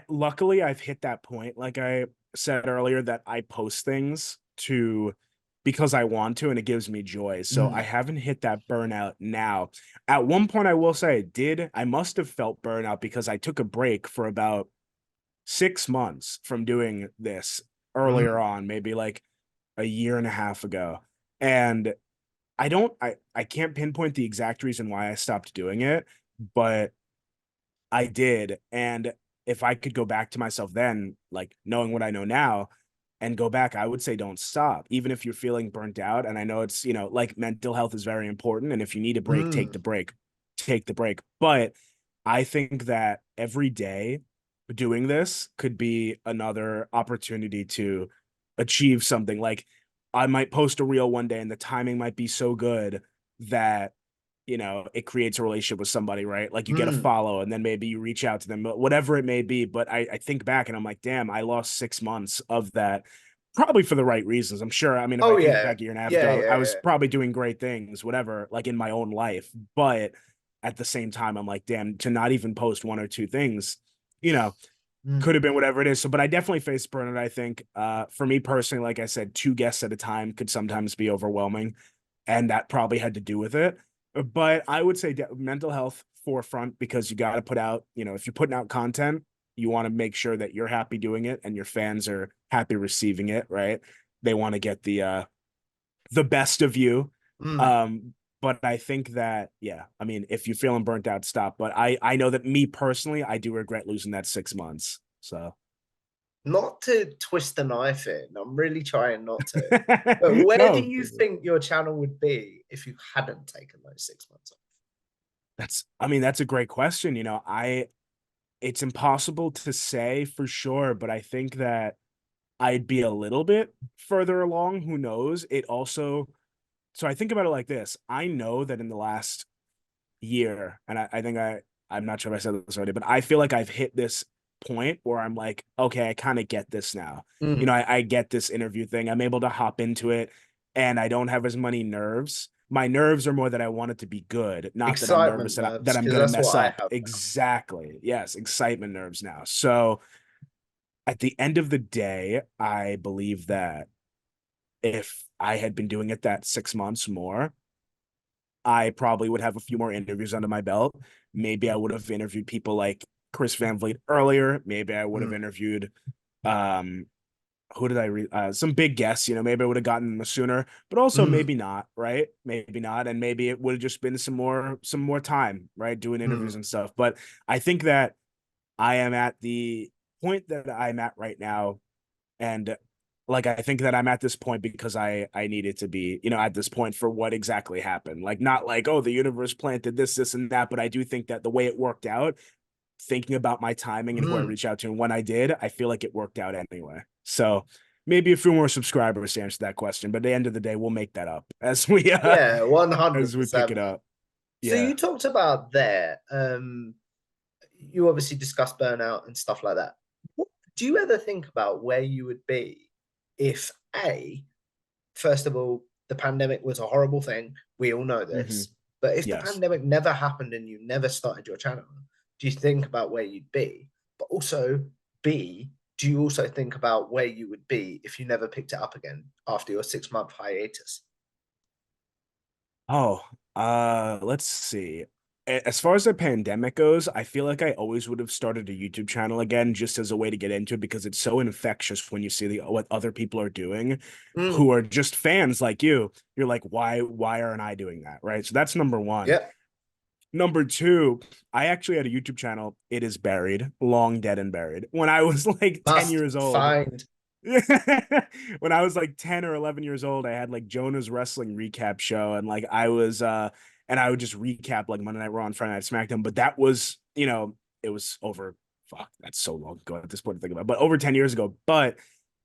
luckily I've hit that point, like I said earlier, that I post things to because I want to and it gives me joy. So I Mm, haven't hit that burnout now. At one point, I will say I must have felt burnout because I took a break for about 6 months from doing this earlier mm, on, maybe like a year and a half ago. And I can't pinpoint the exact reason why I stopped doing it, but I did. And if I could go back to myself then, like knowing what I know now and go back, I would say don't stop. Even if you're feeling burnt out. And I know it's, like mental health is very important. And if you need a break, take the mm, break, take the break. But I think that every day doing this could be another opportunity to achieve something. Like I might post a reel one day and the timing might be so good that it creates a relationship with somebody, right? Like you get a mm. follow and then maybe you reach out to them, whatever it may be. But I think back and I'm like, damn, I lost 6 months of that probably for the right reasons. I'm sure. I mean, if I Oh think yeah, back a year and a half yeah, ago, I yeah, was yeah. probably doing great things, whatever, like in my own life. But at the same time, I'm like, damn, to not even post one or two things, you know, Mm. could have been whatever it is. So, but I definitely faced burnout. I think, for me personally, like I said, two guests at a time could sometimes be overwhelming, and that probably had to do with it. But I would say mental health forefront because you got to put out, if you're putting out content, you want to make sure that you're happy doing it and your fans are happy receiving it, right? They want to get the best of you. Mm. But I think that, yeah, I mean, if you're feeling burnt out, stop. But I know that me personally, I do regret losing that 6 months. So Not to twist the knife in, I'm really trying not to. But where do no, you think your channel would be if you hadn't taken those 6 months off? I mean, that's a great question. It's impossible to say for sure, but I think that I'd be a little bit further along. Who knows? So I think about it like this. I know that in the last year, and I think I'm not sure if I said this already, but I feel like I've hit this point where I'm like, okay, I kind of get this now. Mm. I get this interview thing. I'm able to hop into it and I don't have as many nerves. My nerves are more that I want it to be good, not that I'm nervous Excitement that nerves, that I'm because gonna that's mess what I up. have now. Exactly. Yes, excitement nerves now. So at the end of the day, I believe that if I had been doing it that 6 months more, I probably would have a few more interviews under my belt. Maybe I would have interviewed people like Chris Van Vliet earlier. Maybe I would have Mm, interviewed um who did I read? Some big guests, maybe I would have gotten them sooner, but also mm, maybe not, right? Maybe not. And maybe it would have just been some more time, right? Doing interviews mm. and stuff. But I think that I am at the point that I'm at right now. And like I think that I'm at this point because I needed to be, at this point for what exactly happened. Like not like, oh, the universe planted this and that, but I do think that the way it worked out, thinking about my timing and who I Mm. reached out to and when I did, I feel like it worked out anyway. So maybe a few more subscribers to answer that question, but at the end of the day, we'll make that up as we Yeah, as we pick 100%, it man. up. So Yeah. you talked about there, you obviously discussed burnout and stuff like that. What, do you ever think about where you would be if A, first of all, the pandemic was a horrible thing. We all know Hmm. this. But if the Yes. pandemic never happened and you never started your channel, do you think about where you'd be? But also, B, do you also think about where you would be if you never picked it up again after your 6 month hiatus? Oh, let's see. As far as the pandemic goes, I feel like I always would have started a YouTube channel again just as a way to get into it because it's so infectious when you see what other people are doing Mm, who are just fans like you. You're like, why aren't I doing that? Right. So that's number one. yeah, Number two, I actually had a YouTube channel. It is buried, long dead and buried. When I was like 10 must years old, find. when I was like 10 or 11 years old, I had like Jonah's wrestling recap show and like I would just recap like Monday Night Raw and Friday Night SmackDown, but that was, it was over, fuck, that's so long ago at this point to think about, but over 10 years ago. But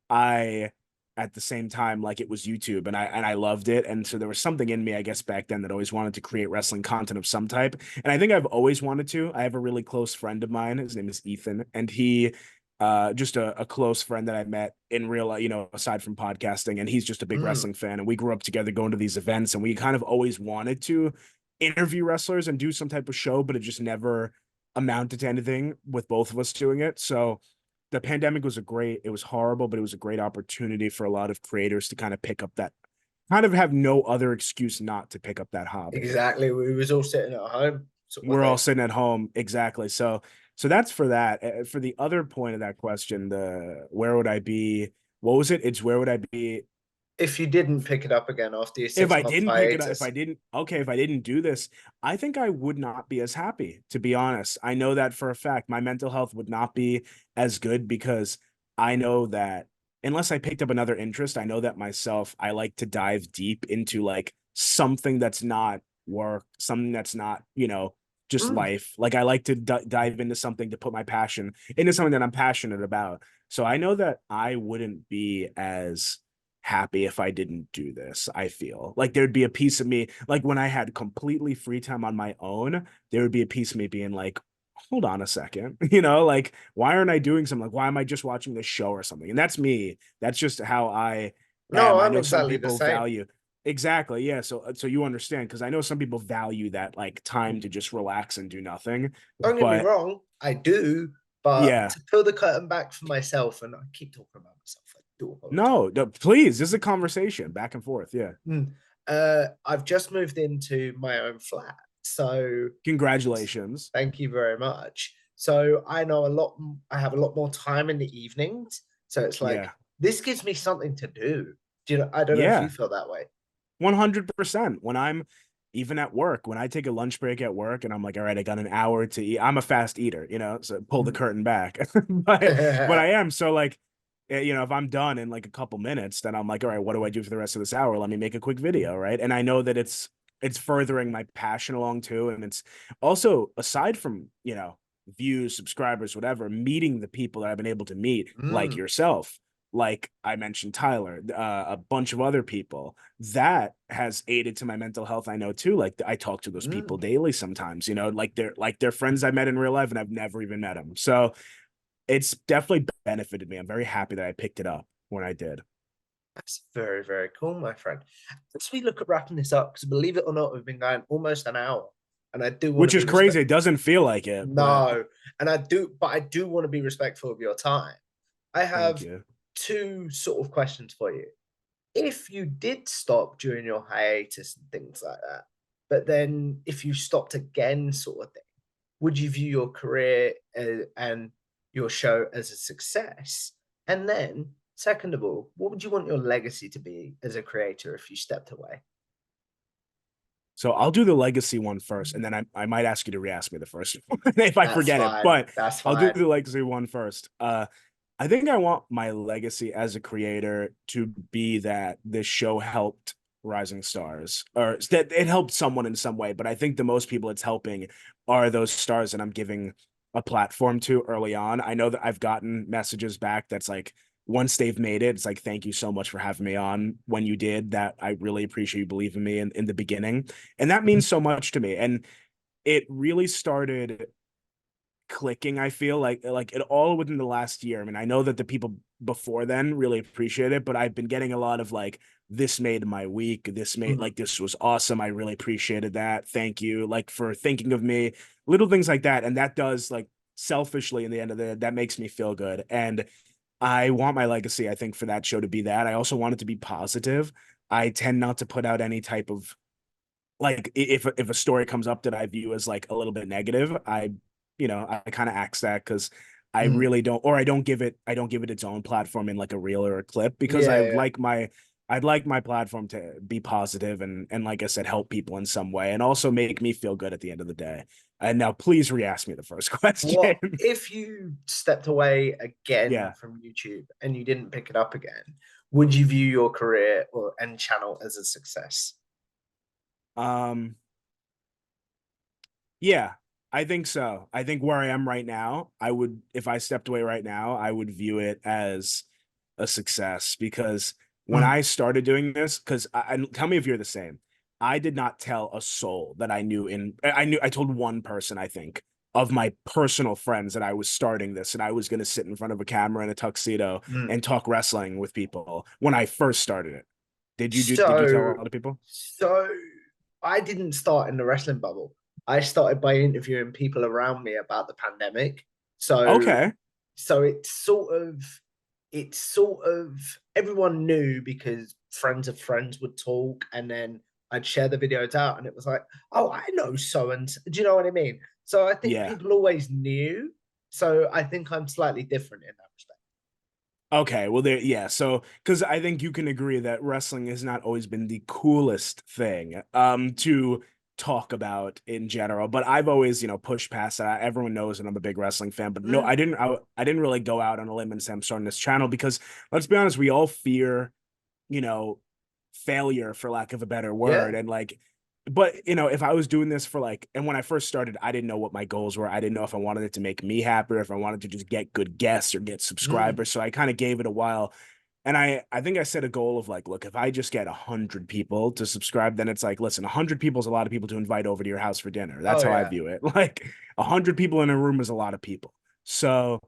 I at the same time like it was YouTube and I loved it. And so there was something in me, I guess, back then that always wanted to create wrestling content of some type. And I think I've always wanted to. I have a really close friend of mine. His name is Ethan, and he just a close friend that I met in real, aside from podcasting, and he's just a big Mm, wrestling fan. And we grew up together going to these events, and we kind of always wanted to interview wrestlers and do some type of show, but it just never amounted to anything with both of us doing it. So the pandemic was it was horrible, but it was a great opportunity for a lot of creators to kind of pick up that, kind of have no other excuse not to pick up that hobby. exactly. We was all sitting at home sort of We're all thing. sitting at home. Exactly. So that's for that. For the other point of that question, the where would I be? What was it? It's where would I be If you didn't pick it up again after your if six I month didn't pick it up, hiatus. if I didn't do this, I think I would not be as happy, to be honest. I know that for a fact. My mental health would not be as good because I know that unless I picked up another interest, I know that myself, I like to dive deep into like something that's not work, something that's not, just Mm, life. Like I like to dive into something to put my passion into something that I'm passionate about. So I know that I wouldn't be as happy if I didn't do this. I feel like there'd be a piece of me, like when I had completely free time on my own, there would be a piece of me being like, hold on a second, like why aren't I doing something? Like, why am I just watching this show or something? And that's me. That's just how I am. no, I I'm know some exactly the people same. value exactly. Yeah. So you understand because I know some people value that like time to just relax and do nothing. Don't get me But wrong, I do, but yeah, to pull the curtain back for myself, and I keep talking about myself, I do apologize. no, please. This is a conversation back and forth. Yeah. Mm. I've just moved into my own flat, so Congratulations. thank you very much. So I know a lot. I have a lot more time in the evenings, so it's like Yeah. this gives me something to do. Do you know? I don't know if you Yeah. feel that way. 100%. When I'm even at work, when I take a lunch break at work and I'm like, all right, I got an hour to eat. I'm a fast eater, so pull the Mm. curtain back. But I am. So like, if I'm done in like a couple minutes, then I'm like, all right, what do I do for the rest of this hour? Let me make a quick video, right? And I know that it's furthering my passion along too. And it's also aside from, views, subscribers, whatever, meeting the people that I've been able to meet, like Mm. yourself, like I mentioned Tyler, a bunch of other people that has aided to my mental health. I know too. Like I talk to those people Mm. daily sometimes, like they're friends I met in real life and I've never even met them. So it's definitely benefited me. I'm very happy that I picked it up when I did, That's very, very cool, my friend. As we look at wrapping this up, because believe it or not, we've been going almost an hour, and I do want to which be is crazy. respectful. It doesn't feel like it, but No, and I do want to be respectful of your time. I thank have you. two sort of questions for you. If you did stop during your hiatus and things like that, but then if you stopped again, sort of thing, would you view your career and your show as a success? And then, second of all, what would you want your legacy to be as a creator if you stepped away? So I'll do the legacy one first, and then I might ask you to re-ask me the first one if I That's forget it. fine. But That's I'll do fine. the legacy one first. I think I want my legacy as a creator to be that this show helped rising stars, or that it helped someone in some way. But I think the most people it's helping are those stars that I'm giving a platform to early on. I know that I've gotten messages back that's like, once they've made it, it's like, thank you so much for having me on when you did that. I really appreciate you believing me in the beginning. And that means so much to me. And it really started clicking. I feel like it all within the last year. I mean, I know that the people before then really appreciate it, but I've been getting a lot of like, this made my week, this made Mhm. like, this was awesome, I really appreciated that, thank you, like, for thinking of me, little things like that. And that does like selfishly in the end of the, that makes me feel good. And I want my legacy, I think, for that show to be that. I also want it to be positive. I tend not to put out any type of, like, if a story comes up that I view as like a little bit negative, I kind of axe that, because I Mm. really don't, or I don't give it its own platform in like a reel or a clip, because Yeah, yeah. I'd like my platform to be positive and like I said, help people in some way and also make me feel good at the end of the day. And now please re-ask me the first question. What if you stepped away again Yeah. from YouTube and you didn't pick it up again? Would you view your career or and channel as a success? Um, Yeah, I think so. I think where I am right now, I would, if I stepped away right now, I would view it as a success, because when Mm. I started doing this, because tell me if you're the same. I did not tell a soul that I knew I told one person, I think, of my personal friends that I was starting this and I was going to sit in front of a camera in a tuxedo Mm. and talk wrestling with people when I first started it. Did you tell a So, lot of people? so I didn't start in the wrestling bubble. I started by interviewing people around me about the pandemic. So, Okay. so it's sort of everyone knew because friends of friends would talk, and then I'd share the videos out, and it was like, oh, I know so and so. Do you know what I mean? So I think Yeah. people always knew. So I think I'm slightly different in that respect. Okay, well there, yeah, so because I think you can agree that wrestling has not always been the coolest thing to talk about in general, but I've always, pushed past that. Everyone knows that I'm a big wrestling fan, but no, Mm. I didn't really go out on a limb and say I'm starting this channel, because let's be honest, we all fear, you know, failure, for lack of a better word. Yeah. And like, but if I was doing this for like, and when I first started, I didn't know what my goals were. I didn't know if I wanted it to make me happy or if I wanted to just get good guests or get Mm. subscribers. So I kind of gave it a while. And I think I set a goal of like, look, if I just get 100 people to subscribe, then it's like, listen, 100 people is a lot of people to invite over to your house for dinner. That's Oh how I yeah. view it. Like 100 people in a room is a lot of people. So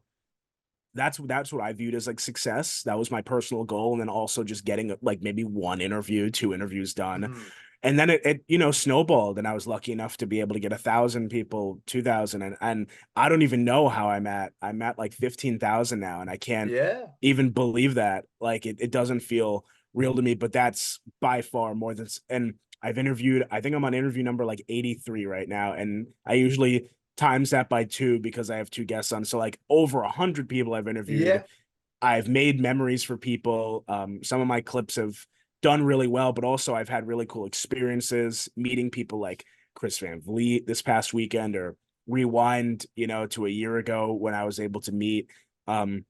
that's what I viewed as like success. That was my personal goal, and then also just getting like maybe one interview, two interviews done, Mm. and then it snowballed, and I was lucky enough to be able to get 1,000 people, 2,000, and I don't even know how I'm at like 15,000 now, and I can't Yeah. even believe that. Like it doesn't feel real to me, but that's by far more than. And I've interviewed. I think I'm on interview number like 83 right now, and I usually times that by two because I have two guests on. So like over 100 people I've interviewed. Yeah. I've made memories for people. Some of my clips have done really well, but also I've had really cool experiences meeting people like Chris Van Vliet this past weekend, or rewind, to a year ago when I was able to meet um,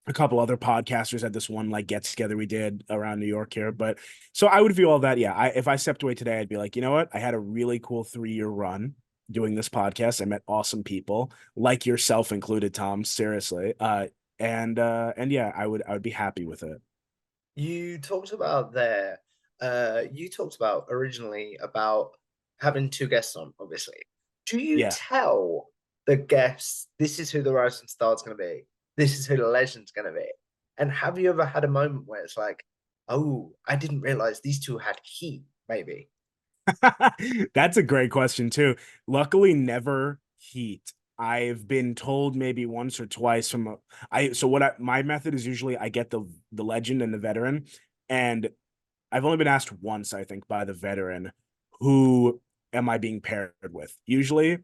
a couple other podcasters at this one like get together we did around New York here. But so I would view all that. Yeah, if I stepped away today, I'd be like, you know what? I had a really cool 3 year run doing this podcast. I met awesome people like yourself included, Tom. Seriously. And yeah, I would be happy with it. You talked about there, you talked about originally about having two guests on, obviously. Do you Yeah. tell the guests this is who the rising star is going to be? This is who the legend's going to be? And have you ever had a moment where it's like, oh, I didn't realize these two had heat, maybe? That's a great question too. Luckily, never heat. I've been told maybe once or twice from so my method is usually I get the legend and the veteran, and I've only been asked once, I think, by the veteran, who am I being paired with? Usually,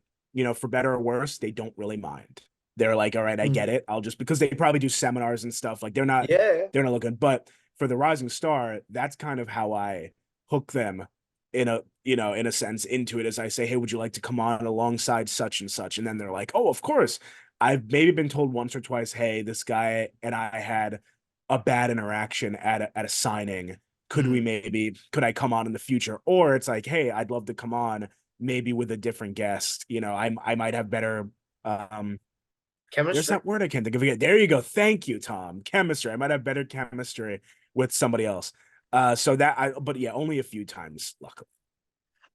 for better or worse, they don't really mind. They're like, all right, I get Mm. it. I'll just, because they probably do seminars and stuff. Like Yeah. they're not looking. But for the rising star, that's kind of how I hook them in a sense into it, as I say, hey, would you like to come on alongside such and such? And then they're like, oh, of course. I've maybe been told once or twice, hey, this guy and I had a bad interaction at a signing. Mm. Could I come on in the future? Or it's like, hey, I'd love to come on maybe with a different guest. I might have better there's Chemistry? that word I can't think of again. There you go. Thank you, Tom. Chemistry. I might have better chemistry with somebody else. But yeah, only a few times, luckily.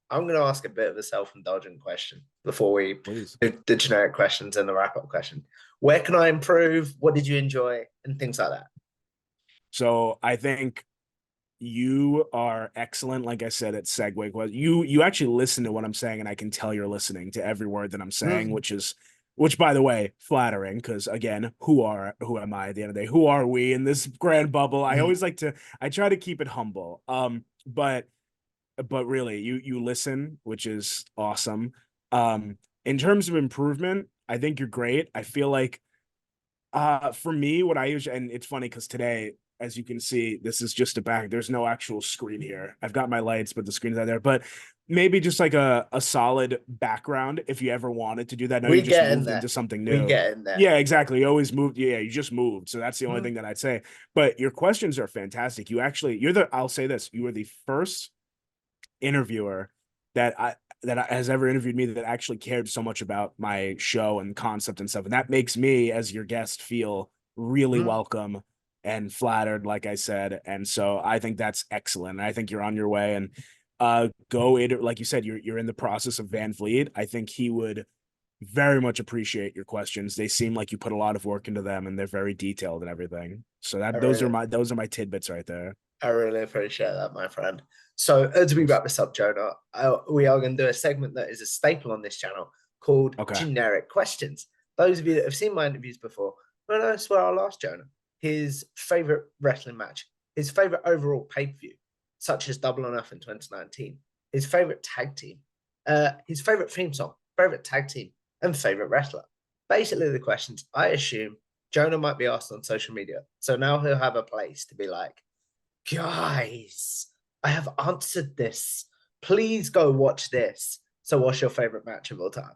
I'm going to ask a bit of a self-indulgent question before we Please. do the generic questions and the wrap-up question. Where can I improve? What did you enjoy? And things like that. So I think you are excellent, like I said, at segue. You actually listen to what I'm saying, and I can tell you're listening to every word that I'm saying, Mm. which is which by the way, flattering, because again, who am I at the end of the day? Who are we in this grand bubble? I Mm. always like to I try to keep it humble. But really you listen, which is awesome. In terms of improvement, I think you're great. I feel like for me, what I usually, and it's funny because today, as you can see, this is just a back. There's no actual screen here. I've got my lights, but the screen's not there. But maybe just like a solid background if you ever wanted to do that. No, you We just get in moved there. into something We new. get in there. Yeah, exactly. You always moved. Yeah, you just moved. So that's the only Mm. thing that I'd say. But your questions are fantastic. I'll say this, you were the first interviewer that has ever interviewed me that actually cared so much about my show and concept and stuff. And that makes me, as your guest, feel really Mm. welcome and flattered, like I said. And so I think that's excellent. I think you're on your way. And go in, like you said, you're in the process of Van Vliet. I think he would very much appreciate your questions. They seem like you put a lot of work into them and they're very detailed and everything. So I that really, those are my tidbits right there. I really appreciate that, my friend. So, as we wrap this up, Jonah, we are going to do a segment that is a staple on this channel called Okay. Generic Questions. Those of you that have seen my interviews before, well, that's where I'll ask Jonah his favorite wrestling match, his favorite overall pay per view, such as Double or Nothing 2019, his favorite tag team, his favorite theme song, favorite tag team, and favorite wrestler. Basically, the questions I assume Jonah might be asked on social media. So now he'll have a place to be like, guys, I have answered this. Please go watch this. So, what's your favorite match of all time?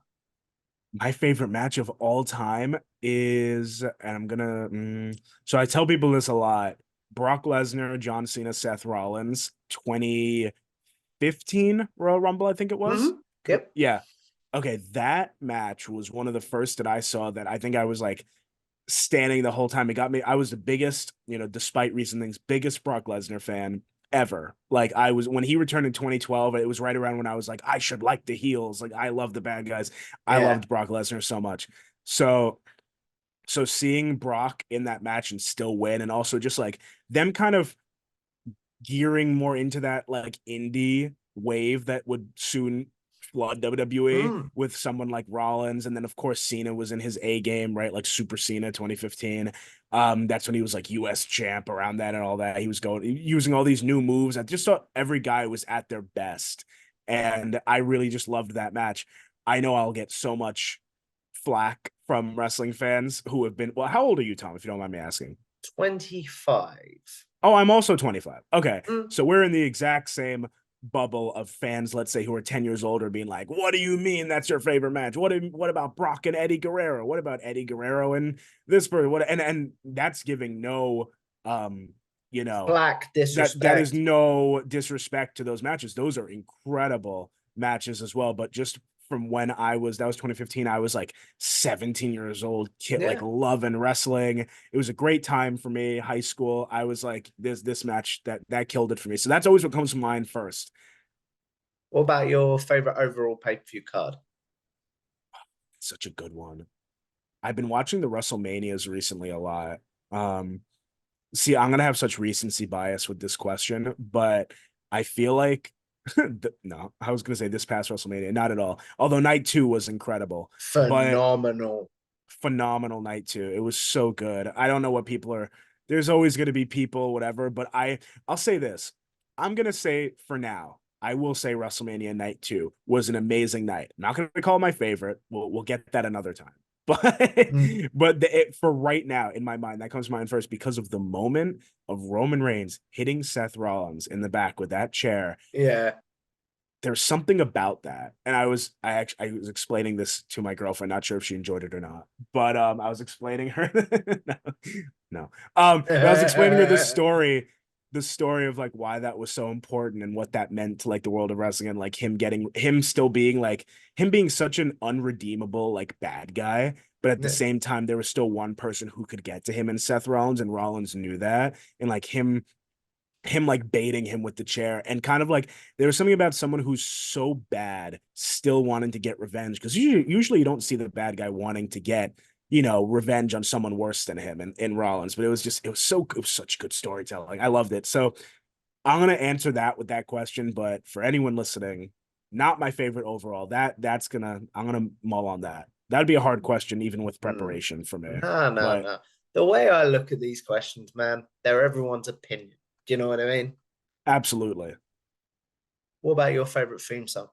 My favorite match of all time is, and I'm gonna, so I tell people this a lot: Brock Lesnar, John Cena, Seth Rollins, 2015 Royal Rumble, I think it was. Mm-hmm. Yep. Yeah. Okay, that match was one of the first that I saw that I think I was like standing the whole time. It got me. I was the biggest, despite recent things, biggest Brock Lesnar fan ever. Like I was when he returned in 2012. It was right around when I was like, I should like the heels. Like I love the bad guys. I Yeah. loved Brock Lesnar so much. So so seeing Brock in that match and still win, and also just like them kind of gearing more into that like indie wave that would soon flood WWE Mm. with someone like Rollins. And then of course Cena was in his A game, right? Like Super Cena 2015. That's when he was like US champ around that and all that. He was going using all these new moves. I just thought every guy was at their best. And I really just loved that match. I know I'll get so much flack from wrestling fans who have been, well, how old are you, Tom, if you don't mind me asking? 25. Oh, I'm also 25. Okay. Mm. So we're in the exact same bubble of fans, let's say, who are 10 years older, being like, what do you mean that's your favorite match? What about Brock and Eddie Guerrero? What about Eddie Guerrero and this person? What and that's giving no um, you know, Black that is disrespect. no disrespect to those matches. Those are incredible matches as well. But just from when that was 2015, I was like 17 years old, kid, like Yeah. loving wrestling. It was a great time for me, high school. I was like, this match that killed it for me. So that's always what comes to mind first. What about your favorite overall pay per view card? Such a good one. I've been watching the WrestleManias recently a lot. Um, See, I'm gonna have such recency bias with this question, but I feel like no, I was gonna say this past WrestleMania, not at all. Although night two was incredible, but Phenomenal. phenomenal night two. It was so good. I don't know what people are. There's always gonna be people, whatever. But I'll say this. I'm gonna say for now, I will say WrestleMania night two was an amazing night. I'm not gonna call it my favorite. We'll get that another time. But Mm. for right now, in my mind, that comes to mind first because of the moment of Roman Reigns hitting Seth Rollins in the back with that chair. Yeah. There's something about that, and I was explaining this to my girlfriend, not sure if she enjoyed it or not, but I was explaining her no, no but I was explaining her the story of like why that was so important and what that meant to like the world of wrestling, and like him still being like him being such an unredeemable like bad guy, but at the Yeah. same time there was still one person who could get to him, and Seth Rollins, and Rollins knew that, and like him like baiting him with the chair, and kind of like there was something about someone who's so bad still wanting to get revenge, because usually you don't see the bad guy wanting to get revenge on someone worse than him in Rollins, but it was such good storytelling. I loved it. So I'm gonna answer that with that question, but for anyone listening, not my favorite overall. I'm gonna mull on that. That'd be a hard question, even with Hmm. preparation for me. No, no, But no. The way I look at these questions, man, they're everyone's opinion. Do you know what I mean? absolutely. What about your favorite theme song?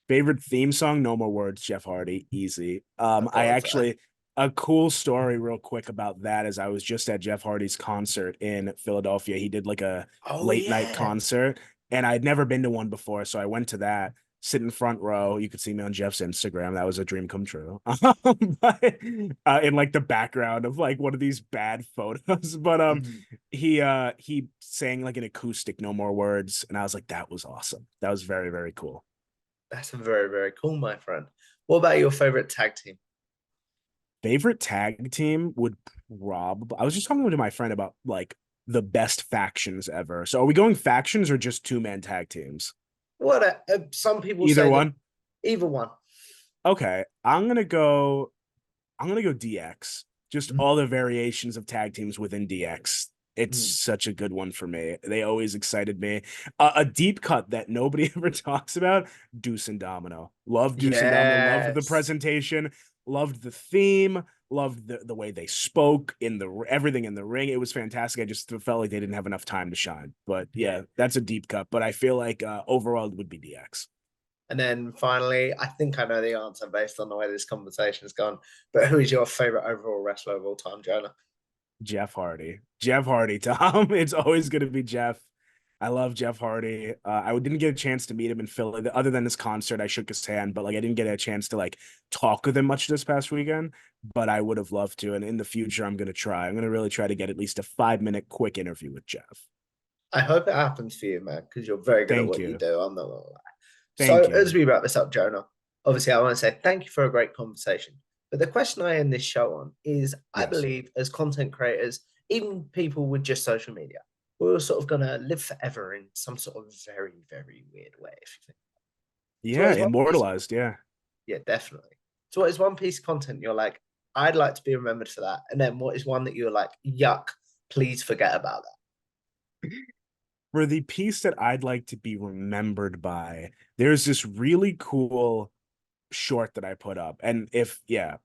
Favorite theme song? No More Words, Jeff Hardy, easy. Oh I God. actually a cool story real quick about that is I was just at Jeff Hardy's concert in Philadelphia. He did like a Oh late night yeah. concert, and I'd never been to one before, so I went to that. Sit in front row. You could see me on Jeff's Instagram. That was a dream come true. But in like the background of like one of these bad photos. But Mhm. he sang like an acoustic No More Words, and I was like, that was awesome. That was very, very cool. That's very, very cool, my friend. What about your favorite tag team? Favorite tag team would probably. I was just talking to my friend about like the best factions ever. So are we going factions or just two-man tag teams? Some people Either say that one. either one. Okay, I'm gonna go DX. Just Mhm. all the variations of tag teams within DX. It's Mhm. such a good one for me. They always excited me. A deep cut that nobody ever talks about. Deuce and Domino. Loved Deuce and Domino. Loved the Yes. presentation. Loved the theme. Loved the way they spoke in the everything in the ring. It was fantastic. I just felt like they didn't have enough time to shine. But Yeah. yeah, that's a deep cut. But I feel like overall it would be DX. And then finally, I think I know the answer based on the way this conversation has gone. But who is your favorite overall wrestler of all time, Jonah? Jeff Hardy. Jeff Hardy, Tom. It's always going to be Jeff. I love Jeff Hardy. I didn't get a chance to meet him in Philly. Other than this concert, I shook his hand, but like I didn't get a chance to like talk with him much this past weekend. But I would have loved to. And in the future, I'm gonna try. I'm gonna really try to get at least a 5 minute quick interview with Jeff. I hope it happens for you, man, because you're very good at Thank what you you. do. I'm not gonna lie. So Thank as you. we wrap this up, Jonah, obviously I want to say thank you for a great conversation. But the question I end this show on is I Yes. believe as content creators, even people with just social media, we're all sort of gonna live forever in some sort of very, very weird way, if you think. So what Yeah, is one piece immortalized. Yeah. yeah, definitely. So what is one piece of content you're like, I'd like to be remembered for that? And then what is one that you're like, yuck, please forget about For the piece that I'd like to be remembered by, there's this really cool short that I put up. And if, yeah,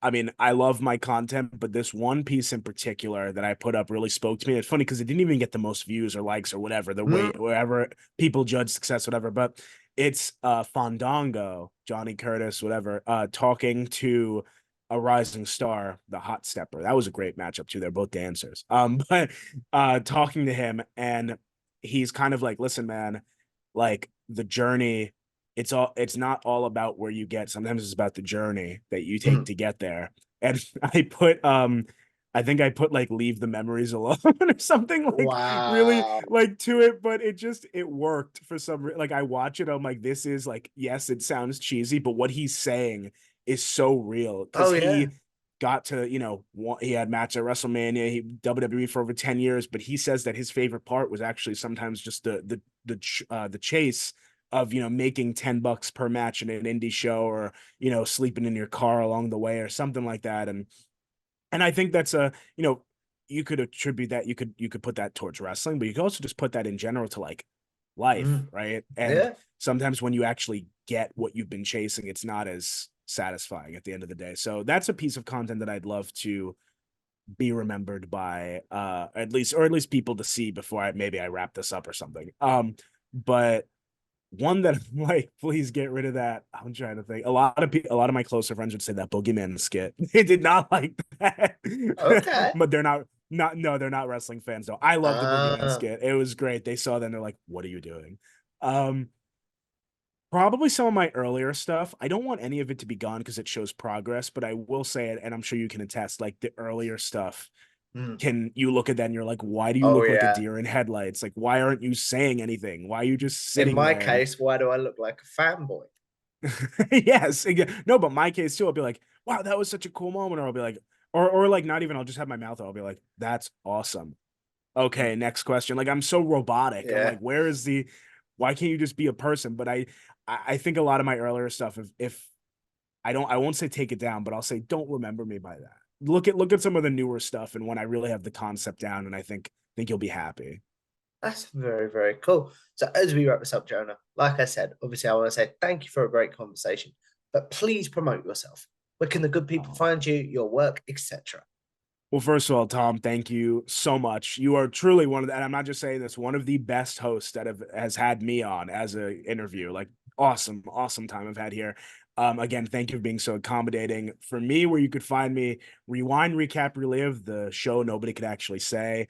I mean, I love my content, but this one piece in particular that I put up really spoke to me. It's funny because it didn't even get the most views or likes or whatever, the way that? wherever people judge success, whatever. But it's Fandango, Johnny Curtis, whatever, talking to a rising star, the hot stepper. That was a great matchup too. They're both dancers. But talking to him, and he's kind of like, listen, man, like the journey, it's not all about where you get. Sometimes it's about the journey that you take Mm. to get there. And I think I put like leave the memories alone or something like really Wow. like to it, but it worked for some like I watch it, I'm like, this is like, yes, it sounds cheesy, but what he's saying is so real because Oh yeah. he got to, he had match at WrestleMania, he WWE for over 10 years, but he says that his favorite part was actually sometimes just the chase of, making $10 per match in an indie show, or, sleeping in your car along the way or something like that. And I think that's you could attribute that, you could put that towards wrestling, but you could also just put that in general to like life, Mm. right? And Yeah. sometimes when you actually get what you've been chasing, it's not as satisfying at the end of the day. So that's a piece of content that I'd love to be remembered by, at least people to see before I wrap this up or something. But one that I'm like, please get rid of that. I'm trying to think. A lot of my closer friends would say that Boogeyman skit. They did not like that, Okay. but they're not wrestling fans though. I love the Boogeyman Uh, skit. It was great. They saw that and they're like, what are you doing? Um, Probably some of my earlier stuff. I don't want any of it to be gone because it shows progress, but I will say it, and I'm sure you can attest, like the earlier stuff, mm. can you look at that and you're like, why do you Oh look like a yeah. deer in headlights? Like, why aren't you saying anything? Why are you just In sitting my there? And case, why do I look like a fanboy? yes, no, but my case too, I'll be like, wow, that was such a cool moment. Or I'll be like, or like not even, I'll just have my mouth out. I'll be like, that's awesome. Okay, Mm. next question. Like I'm so robotic. I'm Yeah. like, why can't you just be a person? But I think a lot of my earlier stuff, if I won't say take it down, but I'll say don't remember me by that. Look at some of the newer stuff and when I really have the concept down, and I think you'll be happy. That's very, very cool. So as we wrap this up, Jonah, like I said, obviously I want to say thank you for a great conversation. but please promote yourself. Where can the good people find you, your work, etc.? Well, first of all, Tom, thank you so much. You are truly one of the, and I'm not just saying this, one of the best hosts that has had me on as an interview. Like, awesome, awesome time I've had here. Again, thank you for being so accommodating. For me, where you could find me, rewind, recap, relive, the show nobody could actually say.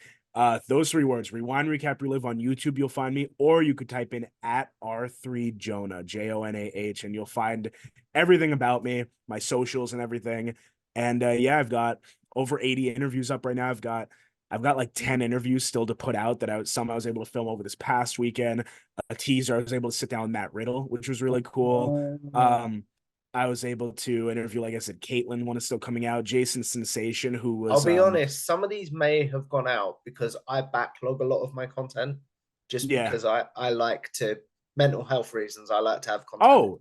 Those 3 words, rewind, recap, relive on YouTube, you'll find me, or you could type in at R3 Jonah, Jonah, and you'll find everything about me, my socials and everything. And yeah, I've got over 80 interviews up right now. I've got like 10 interviews still to put out that I was able to film over this past weekend. A teaser, I was able to sit down with Matt Riddle, which was really cool. I was able to interview, like I said, Caitlin, one is still coming out. Jason Sensation, who was I'll be honest, some of these may have gone out because I backlog a lot of my content just yeah. because I like to, mental health reasons, I like to have content. Oh,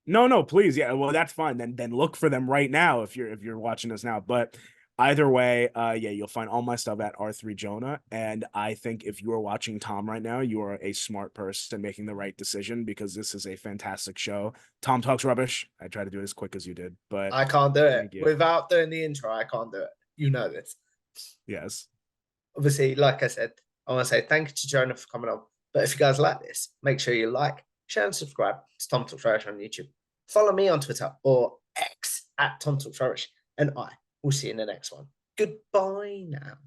no, please. Yeah, well, that's fine. Then look for them right now if you're watching this now. But either way, yeah, you'll find all my stuff at R3 Jonah. And I think if you are watching Tom right now, you are a smart person making the right decision because this is a fantastic show. Tom talks rubbish. I try to do it as quick as you did, but I can't do it thank you. without doing the intro. I can't do it. You know this. Yes. Obviously, like I said, I want to say thank you to Jonah for coming on. But if you guys like this, make sure you like, share, and subscribe to Tom Talks Irish on YouTube. Follow me on Twitter or X at Tom Talks Irish, and I will see you in the next one. Goodbye now.